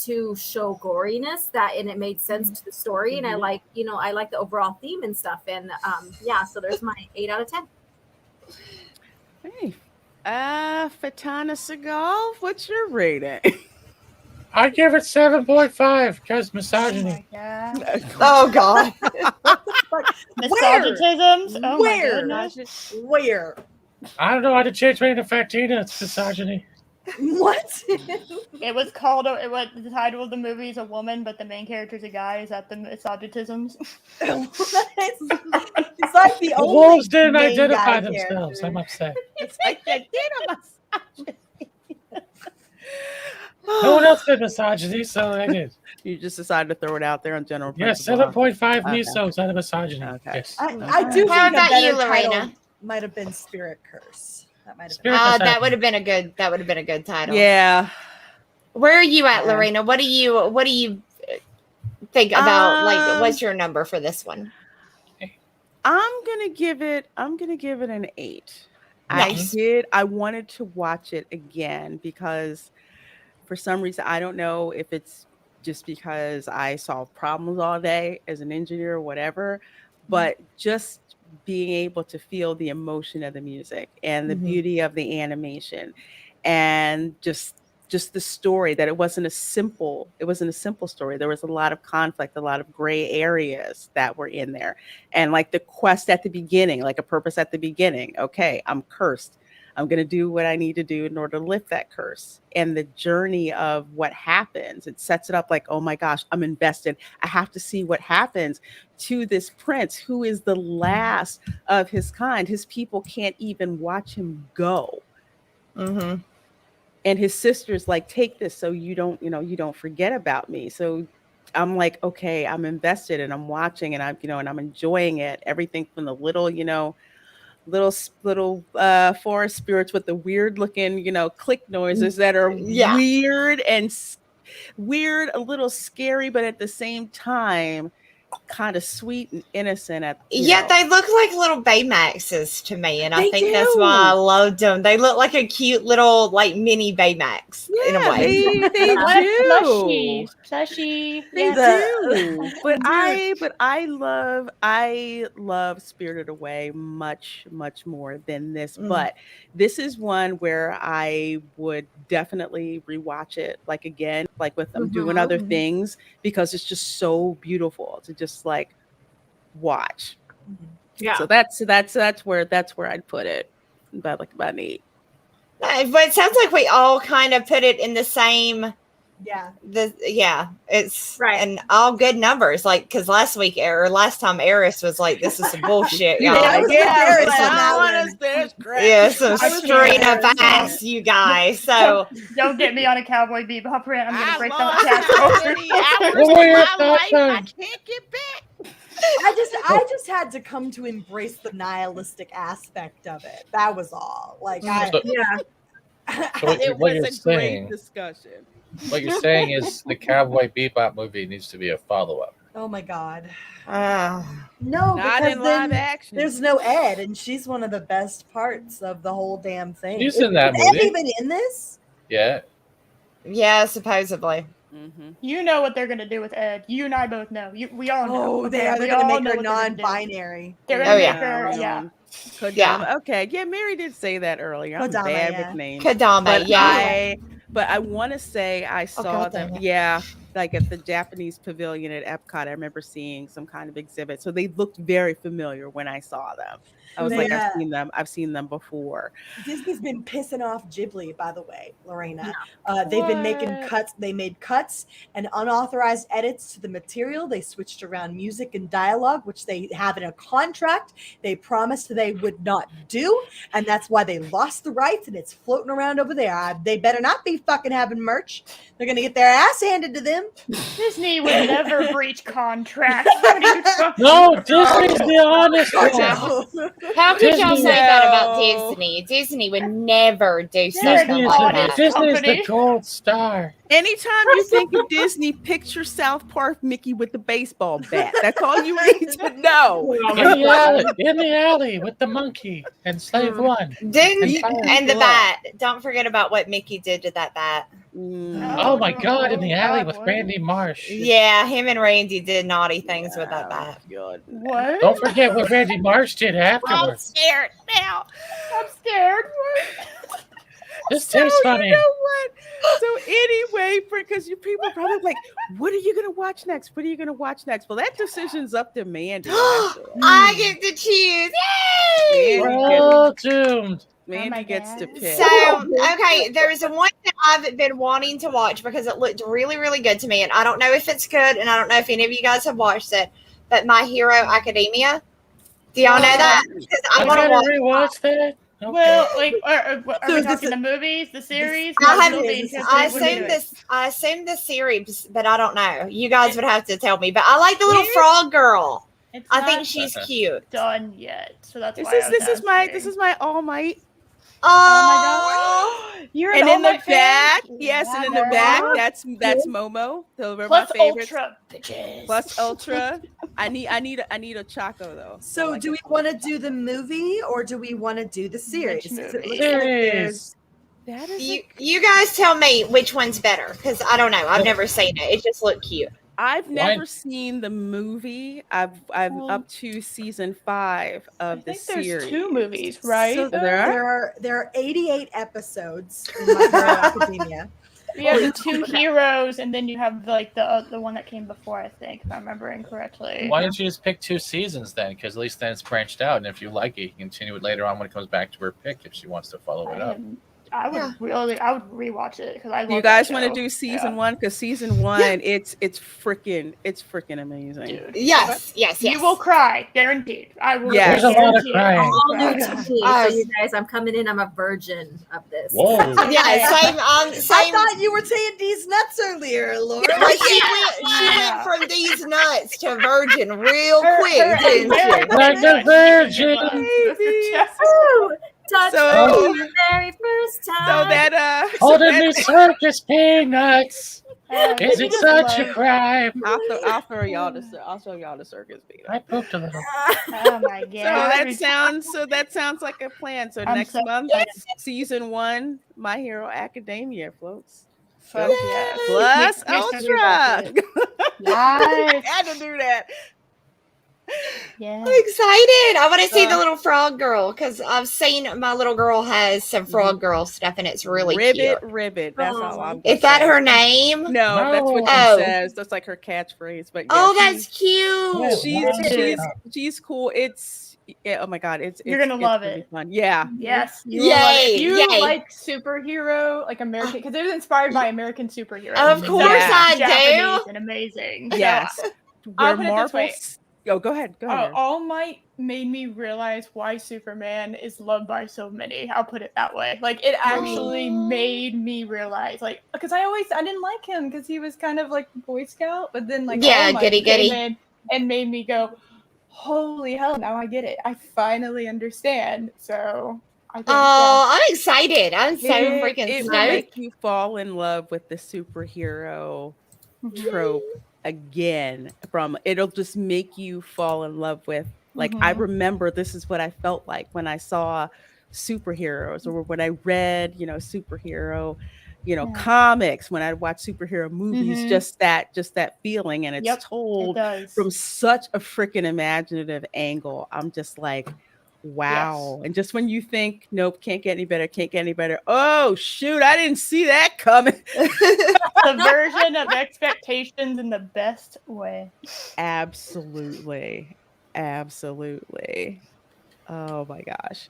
to show goriness and it made sense to the story, and I like the overall theme and stuff, and so there's my 8 out of 10. Hey, Fatana Segal, what's your rating? I give it 7.5 because misogyny. Oh God. Misogynisms? Oh Where? my goodness. Where? I don't know how to change my into Factina. It's misogyny. What? It was called, the title of the movie is a woman, but the main character is a guy. Is that the misogynisms? It's like the The only wolves didn't main identify guy themselves. character. I'm upset. It's like that did a misogyny. No one else did misogyny, so I did. You just decided to throw it out there on general Yes, principle. 7.5 Okay. misos out of misogyny. Okay. Yes. I Okay. do How think a about you, better title Lorena? might have been Spirit Curse. That might have been. Spirit Curse. That would have been a good title. Yeah. Where are you at, Yeah. Lorena? What do you think about? What's your number for this one? I'm gonna give it an 8. Nice. I wanted to watch it again because for some reason I don't know if it's just because I solve problems all day as an engineer or whatever, but just being able to feel the emotion of the music and the beauty of the animation and just the story, that it wasn't a simple story. There was a lot of conflict, a lot of gray areas that were in there. And like the quest at the beginning, like a purpose at the beginning. Okay, I'm cursed. I'm going to do what I need to do in order to lift that curse. And the journey of what happens, it sets it up like, oh my gosh, I'm invested. I have to see what happens to this prince who is the last of his kind. His people can't even watch him go. Mm-hmm. And his sister's like, take this so you don't forget about me. So I'm like, okay, I'm invested and I'm watching and I'm enjoying it. Everything from the little forest spirits with the weird looking, click noises that are Yeah. weird and weird, a little scary, but at the same time, kind of sweet and innocent. They look like little Baymaxes to me, and I They think that's why I do. loved them. They look like a cute little mini Baymax in a Yeah, way. they What do. plushy. They Yes. do. But I love Spirited Away much, much more than this. Mm. But this is one where I would definitely rewatch it like again, like with them doing other things, because it's just so beautiful to just like watch. Yeah. So that's where I'd put it. About an 8. But it sounds like we all kind of put it in the same. Yeah. It's Right. and all good numbers. Like because last time Eris was like, "This is some bullshit, y'all." I was with Eris but on that I one. understand. Yeah, some I was straight with up Eris on ass, you guys. So Don't get me on a Cowboy Bebop rant. I'm gonna I break lost that so cat over. many hours What were of your my thoughts life I on- can't get back. I just had to come to embrace the aspect of it. That was all. Like So, so It what was you're a saying, great discussion. what you're saying is the Cowboy Bebop movie needs to be a follow-up. oh my god. uh, No, Not because in live then action. there's no Ed, and she's one of the best parts of the whole damn thing. She's in that Is Ed movie. even in this? Yeah. yeah, supposedly. Mm-hmm. You know what they're gonna do with Ed. You and I both know. We all know. Oh, okay? they're We gonna all make know her what they're gonna do. non-binary. They're Oh, gonna yeah. make her, yeah. Kodama. Yeah. Okay. Yeah, Mary did say that earlier. I'm Kodama, bad yeah. with names. Kadama, But yeah. I want to say I saw God them. damn it. Yeah, like at the Japanese pavilion at Epcot. I remember seeing some kind of exhibit. So they looked very familiar when I saw them. I was like, Yeah. I've seen them before. Disney's been pissing off Ghibli, by the way, Lorena. They've been making What? cuts. They made cuts and unauthorized edits to the material. They switched around music and dialogue, which they have in a contract. They promised they would not do, and that's why they lost the rights. And it's floating around over there. They better not be fucking having merch. They're gonna get their ass handed to them. Disney would never breach contracts. What are you talking No, Disney's the honest one. How could y'all Disney- say that about No. Disney? Disney would never do They're something Disney is, the like honest that. Disney is company. the gold star. Anytime you think of Disney, picture South Park Mickey with the baseball bat. That's all you need to know. In the alley with the monkey and Slave One. Didn't And and the bat. Don't forget about what Mickey did to that bat. Oh my God! In the alley with Randy Marsh. Yeah, him and Randy did naughty things with that bat. What? Don't forget what Randy Marsh did I'm afterwards. scared now. I'm scared. This So tastes funny. you know what? So anyway, because you people are probably like, what are you gonna watch next? What are you gonna watch next? Well, that decision's up to Mandy. actually. I get to choose. Yay! Mandy We're all doomed. Mandy gets to pick. So, okay, there's one that I've been wanting to watch because it looked really, really good to me. And I don't know if it's good, and I don't know if any of you guys have watched it, but My Hero Academia. Do y'all know that? Because I I want to gotta watch. rewatch that. Okay. Well, like, are So we is this talking the movies, the series? I No, have- still be interested. I What are you assume doing? the series, but I don't know. You guys would have to tell me. But I like the little frog girl. It's I not think she's cute. done yet, so that's This why I was is my All Might. Oh, my god! You're And an All in the Might fan? back, yes, and in the back, that's Momo. Those are Plus my favorites. Ultra, bitches. Plus Ultra. I need a Choco though. So, like do we want to do the movie or do we want to do the series? Which 'Cause it movie? looks like there's- that is you guys tell me which one's better because I don't know. I've never seen it. It just looked cute. I've never seen the movie. I've Well, up to season 5 I of the think there's series. 2 movies, right? So there are? there are 88 episodes in My Hero Academia. You have the 2 heroes, and then you have like the one that came before, I think, if I'm remembering correctly. Why don't you just pick 2 seasons then? Because at least then it's branched out, and if you like it, you can continue it later on when it comes back to her pick if she wants to follow it up. I would rewatch it because I love Do you guys want to show. do season 1? Because season 1, it's freaking amazing. Dude. Yes. You will cry, guaranteed. I will. Yeah. There's a lot of guarantee it. crying. All new Oh, to God. me. So you guys, I'm coming in. I'm a virgin of this. Whoa. Yeah, same. I Same. thought you were saying these nuts earlier, Laura. But she went from these nuts to virgin real quick, didn't she? Like a virgin. Woo! Touch So- me the very first time. So that Holding me circus peanuts. Is You it just such a love- crime? I'll show y'all the circus video. I pooped a little. Oh my god! So that sounds like a plan. So I'm next so- month, season 1, My Hero Academia, folks. Fuck yes. Plus Make sure we Ultra. watch it. Yes. Had to do that. Yeah. I'm excited. I want to see Uh, the little frog girl because I've seen my little girl has some frog girl stuff and it's really cute. Ribbit. That's all I'm. Is that her name? No, that's what No. she says. That's like her catchphrase. But yeah, Oh, that's cute. she's cool. Oh my god, You're gonna love really it. fun. Yeah. Yes. You Yay, will love it. If you yay. like superhero, like American, because it was inspired by American superheroes. Of It's course exactly I Japanese do. and amazing. Yes. I'll Where put it this way. Marvel's. Oh, go ahead. Go ahead. All Might made me realize why Superman is loved by so many. I'll put it that way. Like it actually made me realize, like, because I didn't like him because he was kind of like Boy Scout, but then like Yeah, All Might goody, came goody. in and made me go, holy hell! Now I get it. I finally understand. So I think. Oh, I'm excited. I'm so freaking it will stoked. make you fall in love with the superhero trope again. It'll just make you fall in love with, like, I remember this is what I felt like when I saw superheroes or when I read, superhero, comics, when I watch superhero movies, just that feeling. And it's told it does. from such a freaking imaginative angle. I'm just like, wow. Yes. And just when you think, nope, can't get any better. Oh shoot, I didn't see that coming. Subversion of expectations in the best way. Absolutely. Oh my gosh.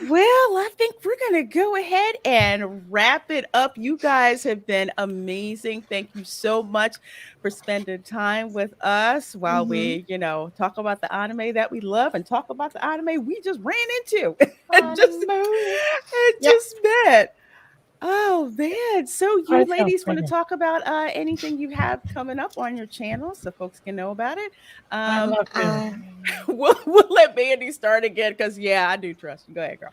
Well, I think we're going to go ahead and wrap it up. You guys have been amazing. Thank you so much for spending time with us while we, talk about the anime that we love and talk about the anime we just ran into and just met. Oh man. So you ladies want to talk about anything you have coming up on your channel so folks can know about it? We'll let Mandy start again because I do trust you. Go ahead, girl.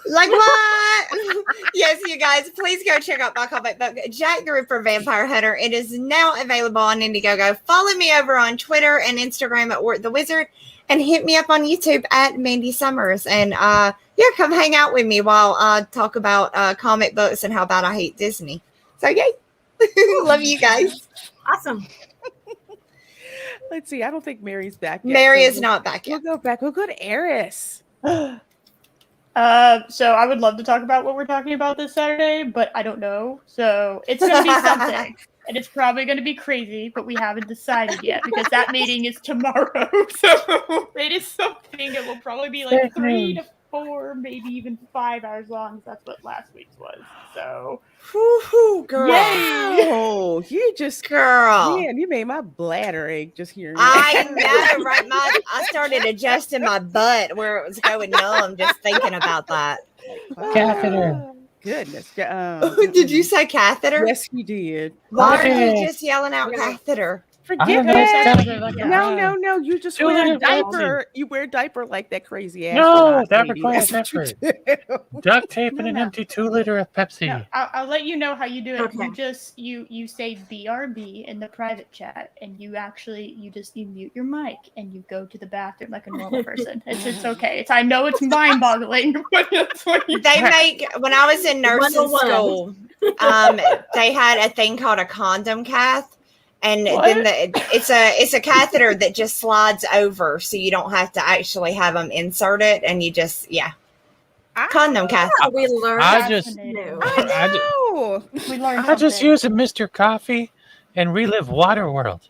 Like what? Yes, you guys, please go check out my comic book, Jack the Ripper Vampire Hunter. It is now available on Indiegogo. Follow me over on Twitter and Instagram at Wart the Wizard, and hit me up on YouTube at Mandy Summers. And come hang out with me while I talk about comic books and how bad I hate Disney. So yay. Love you guys. Awesome. Let's see. I don't think Mary's back yet. Mary so is not back We'll yet. go back. We'll go to Eris. So I would love to talk about what we're talking about this Saturday, but I don't know. So it's going to be something. And it's probably going to be crazy, but we haven't decided yet because that meeting is tomorrow. So it is something that will probably be like 3 to 4, maybe even 5 hours long. That's what last week's was. So, Woo-hoo, girl. Yay! Oh, you just Girl. man, you made my bladder ache just hearing I that. know, right? I started adjusting my butt where it was going numb just thinking about that. Catheter. Goodness. Did you say catheter? Yes, you did. Why are Okay. you just yelling out catheter? Forget don't know, that. it's No. You just Too wear a little diaper. You wear a diaper like that crazy ass. No, that lady. requires That's what you effort. do. Duct tape and an No. empty 2-liter of Pepsi. no, I'll let you know how you do it. Okay. You just you say BRB in the private chat, and you mute your mic and you go to the bathroom like a normal person. It's okay. I know it's mind boggling, but that's what you They make when I was in nursing 101. school, they had a thing called a condom cath, and What? then it's a catheter that just slides over, so you don't have to actually have them insert it, and you just condom cath. We learned I that just- new. I know. We learned I just something. use a Mr. Coffee and relive Waterworld.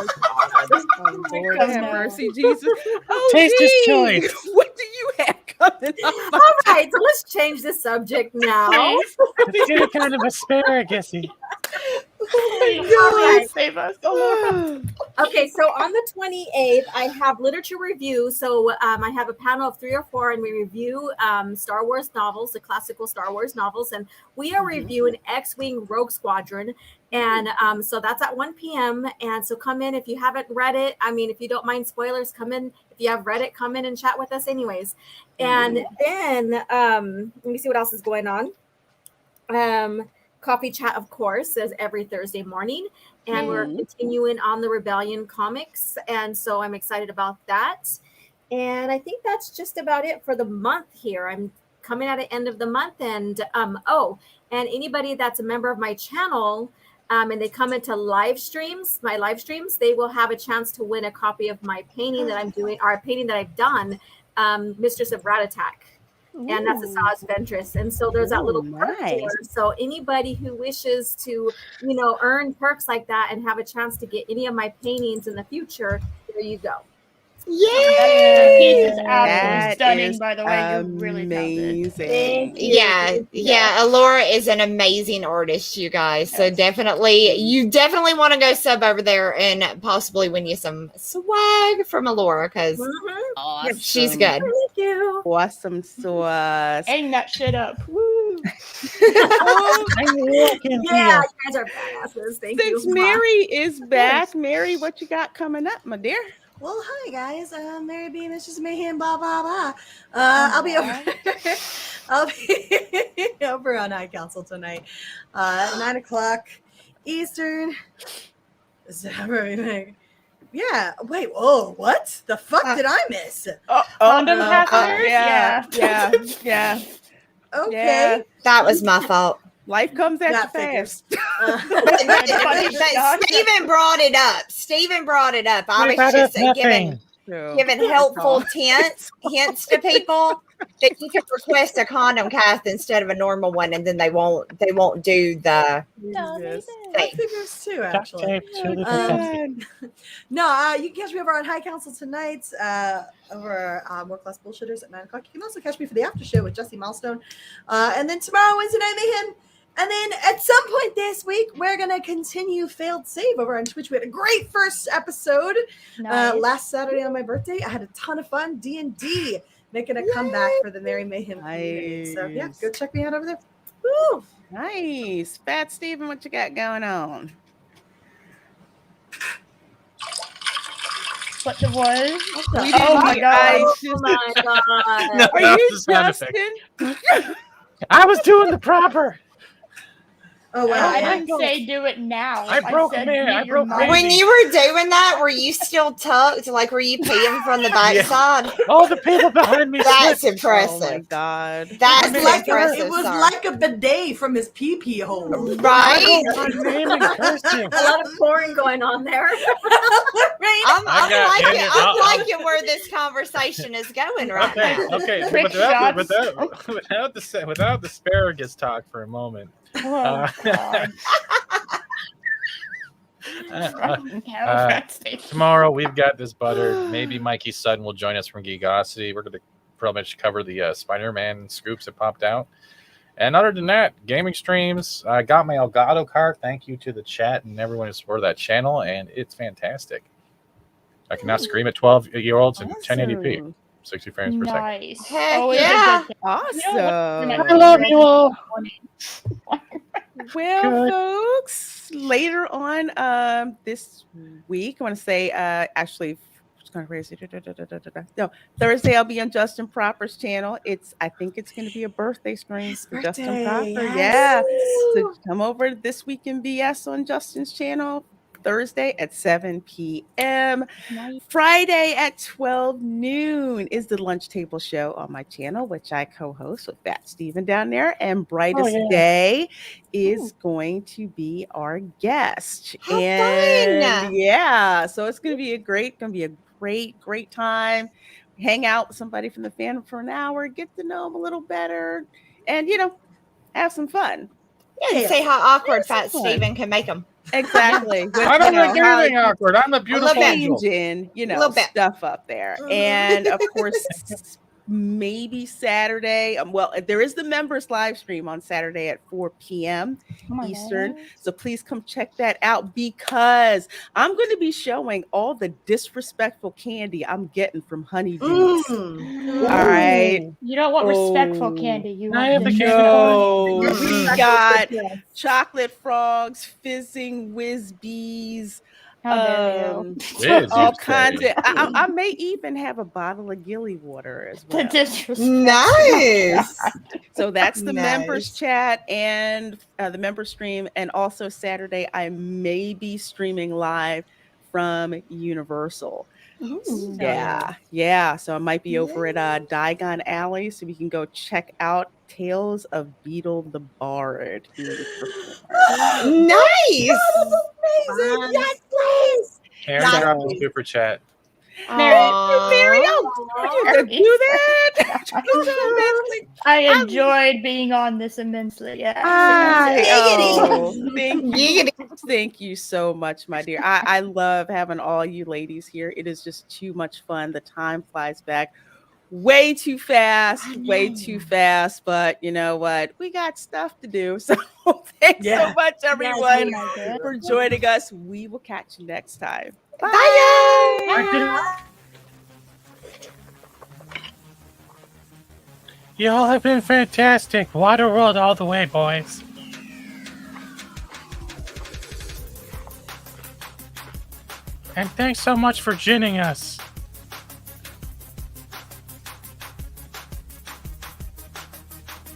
Oh, Lord Oh, have no. mercy, Jesus. Oh, Taste is geez. choice. What do you have coming up? All right, so let's change the subject now. Please, It's any kind of asparagus-y. please, All right. save us. Oh, Lord. Okay, so on the 28th, I have literature review. So I have a panel of 3 or 4, and we review Star Wars novels, the classical Star Wars novels, and we are reviewing X-Wing Rogue Squadron. And so that's at 1 p.m. And so come in if you haven't read it. I mean, if you don't mind spoilers, come in. If you have read it, come in and chat with us anyways. And then let me see what else is going on. Coffee chat, of course, is every Thursday morning. And we're continuing on the Rebellion comics. And so I'm excited about that. And I think that's just about it for the month here. I'm coming at the end of the month. And and anybody that's a member of my channel, and they come into my live streams, they will have a chance to win a copy of my painting that I'm doing, or a painting that I've done, Mistress of Rat Attack. And that's a Saw's Ventress. And so there's that little perk nice. there. So anybody who wishes to, earn perks like that and have a chance to get any of my paintings in the future, there you go. That piece is absolutely That stunning, is by the way. You're really talented. amazing. Yeah. Alora is an amazing artist, you guys. So you definitely want to go sub over there and possibly win you some swag from Alora because Awesome. she's good. Thank you. Awesome sauce. Hang that shit up. Woo. I'm walking Yeah, here. you guys are badasses. Thank Since you. Mary is back, Mary, what you got coming up, my dear? Well, hi guys. Mary B. Mrs. Mayhem. Blah blah blah. I'll be over. I'll be over on High Council tonight, at 9:00 Eastern. Yeah. Wait. Oh, what? The fuck did I miss? Condom catheters? Yeah. Okay. Yeah. That was my fault. Life comes at you That figures. fast. But Stephen brought it up. I was just giving helpful hints to people that you can request a condom cast instead of a normal one, and then they won't do the Jesus. That thing. figures too, Duct actually. tape, 2-liter Pepsi. No, you can catch me over on High Council tonight, over More Class Bullshitters at 9:00. You can also catch me for the after show with Jesse Milestone. And then tomorrow, Wednesday Night Mayhem. And then at some point this week, we're going to continue Failed Save over on Twitch. We had a great first episode last Saturday on my birthday. I had a ton of fun. D&D making a comeback for the Merry Mayhem community. So yeah, go check me out over there. Woo! Nice. Fat Steven, what you got going on? What the was? We Oh my god. Oh my god. No, Are that you was the sound effect. Justin? I was doing the proper. Oh wow. I yeah. didn't say do it now. I broke said man, mute I your broke mic. When you were doing that, were you still tucked? Like, were you peeing from the backside? All the people behind me. That's said, Oh my impressive. god. That's It was like impressive, it was sir. like a bidet from his pee hole. Right? my name in cursive. A lot of pouring going on there. I'm I got liking, Daniel, I'm I'll- liking where this conversation is going right Okay, now. okay. Quick Without shots. without the asparagus talk for a moment. Oh, God. Tomorrow we've got this buttered. Maybe Mikey's son will join us from Geekosity. We're going to pretty much cover the Spider-Man scoops that popped out. And other than that, gaming streams. I got my Elgato card. Thank you to the chat and everyone who supported that channel, and it's fantastic. I can now scream at 12-year-olds in 1080p, Awesome. 60 frames per second. Nice. Heck Always yeah. a good thing. Awesome. I love you all. Well, Good. folks, later on this week, I want to say actually it's kind of crazy. No, Thursday I'll be on Justin Proper's channel. I think it's going to be a birthday stream His for Justin birthday, Proper. yes. Yeah. So come over this week in BS on Justin's channel. Thursday at 7 p.m. Friday at 12 noon is the Lunch Table Show on my channel, which I co-host with Fat Steven down there. And Brightest Day is going to be our guest. How and fun. yeah, so it's gonna be a great time. Hang out with somebody from the fandom for an hour, get to know them a little better, and have some fun. Yeah, and see how awkward Fat Steven can make them. Exactly. With, I don't make how anything awkward. I'm a beautiful bit. angel. changing, Little bit. stuff up there. And of course, maybe Saturday. Well, there is the members live stream on Saturday at 4 p.m. Eastern. So please come check that out because I'm going to be showing all the disrespectful candy I'm getting from Honeydews. All right. You don't want respectful Oh. candy. You I want have the No, candy. we got chocolate frogs, fizzing whiz bees, How dare you? Whiz, all you kinds say. of. I may even have a bottle of Gilly water as The well. disrespect. Nice. So that's the members Nice. chat and the member stream, and also Saturday I may be streaming live from Universal. Yeah. So I might be over at Diagon Alley, so we can go check out Tales of Beetle the Bard. Nice. Amazing. Yes, please. Karen Yeah. dropped the super chat. Mary, Aw. do that. I enjoyed being on this immensely. Yeah. Thank you so much, my dear. I love having all you ladies here. It is just too much fun. The time flies back way too fast, but you know what? We got stuff to do. So thanks so much, everyone, for joining us. We will catch you next time. Bye. Y'all have been fantastic. Waterworld all the way, boys. And thanks so much for ginning us.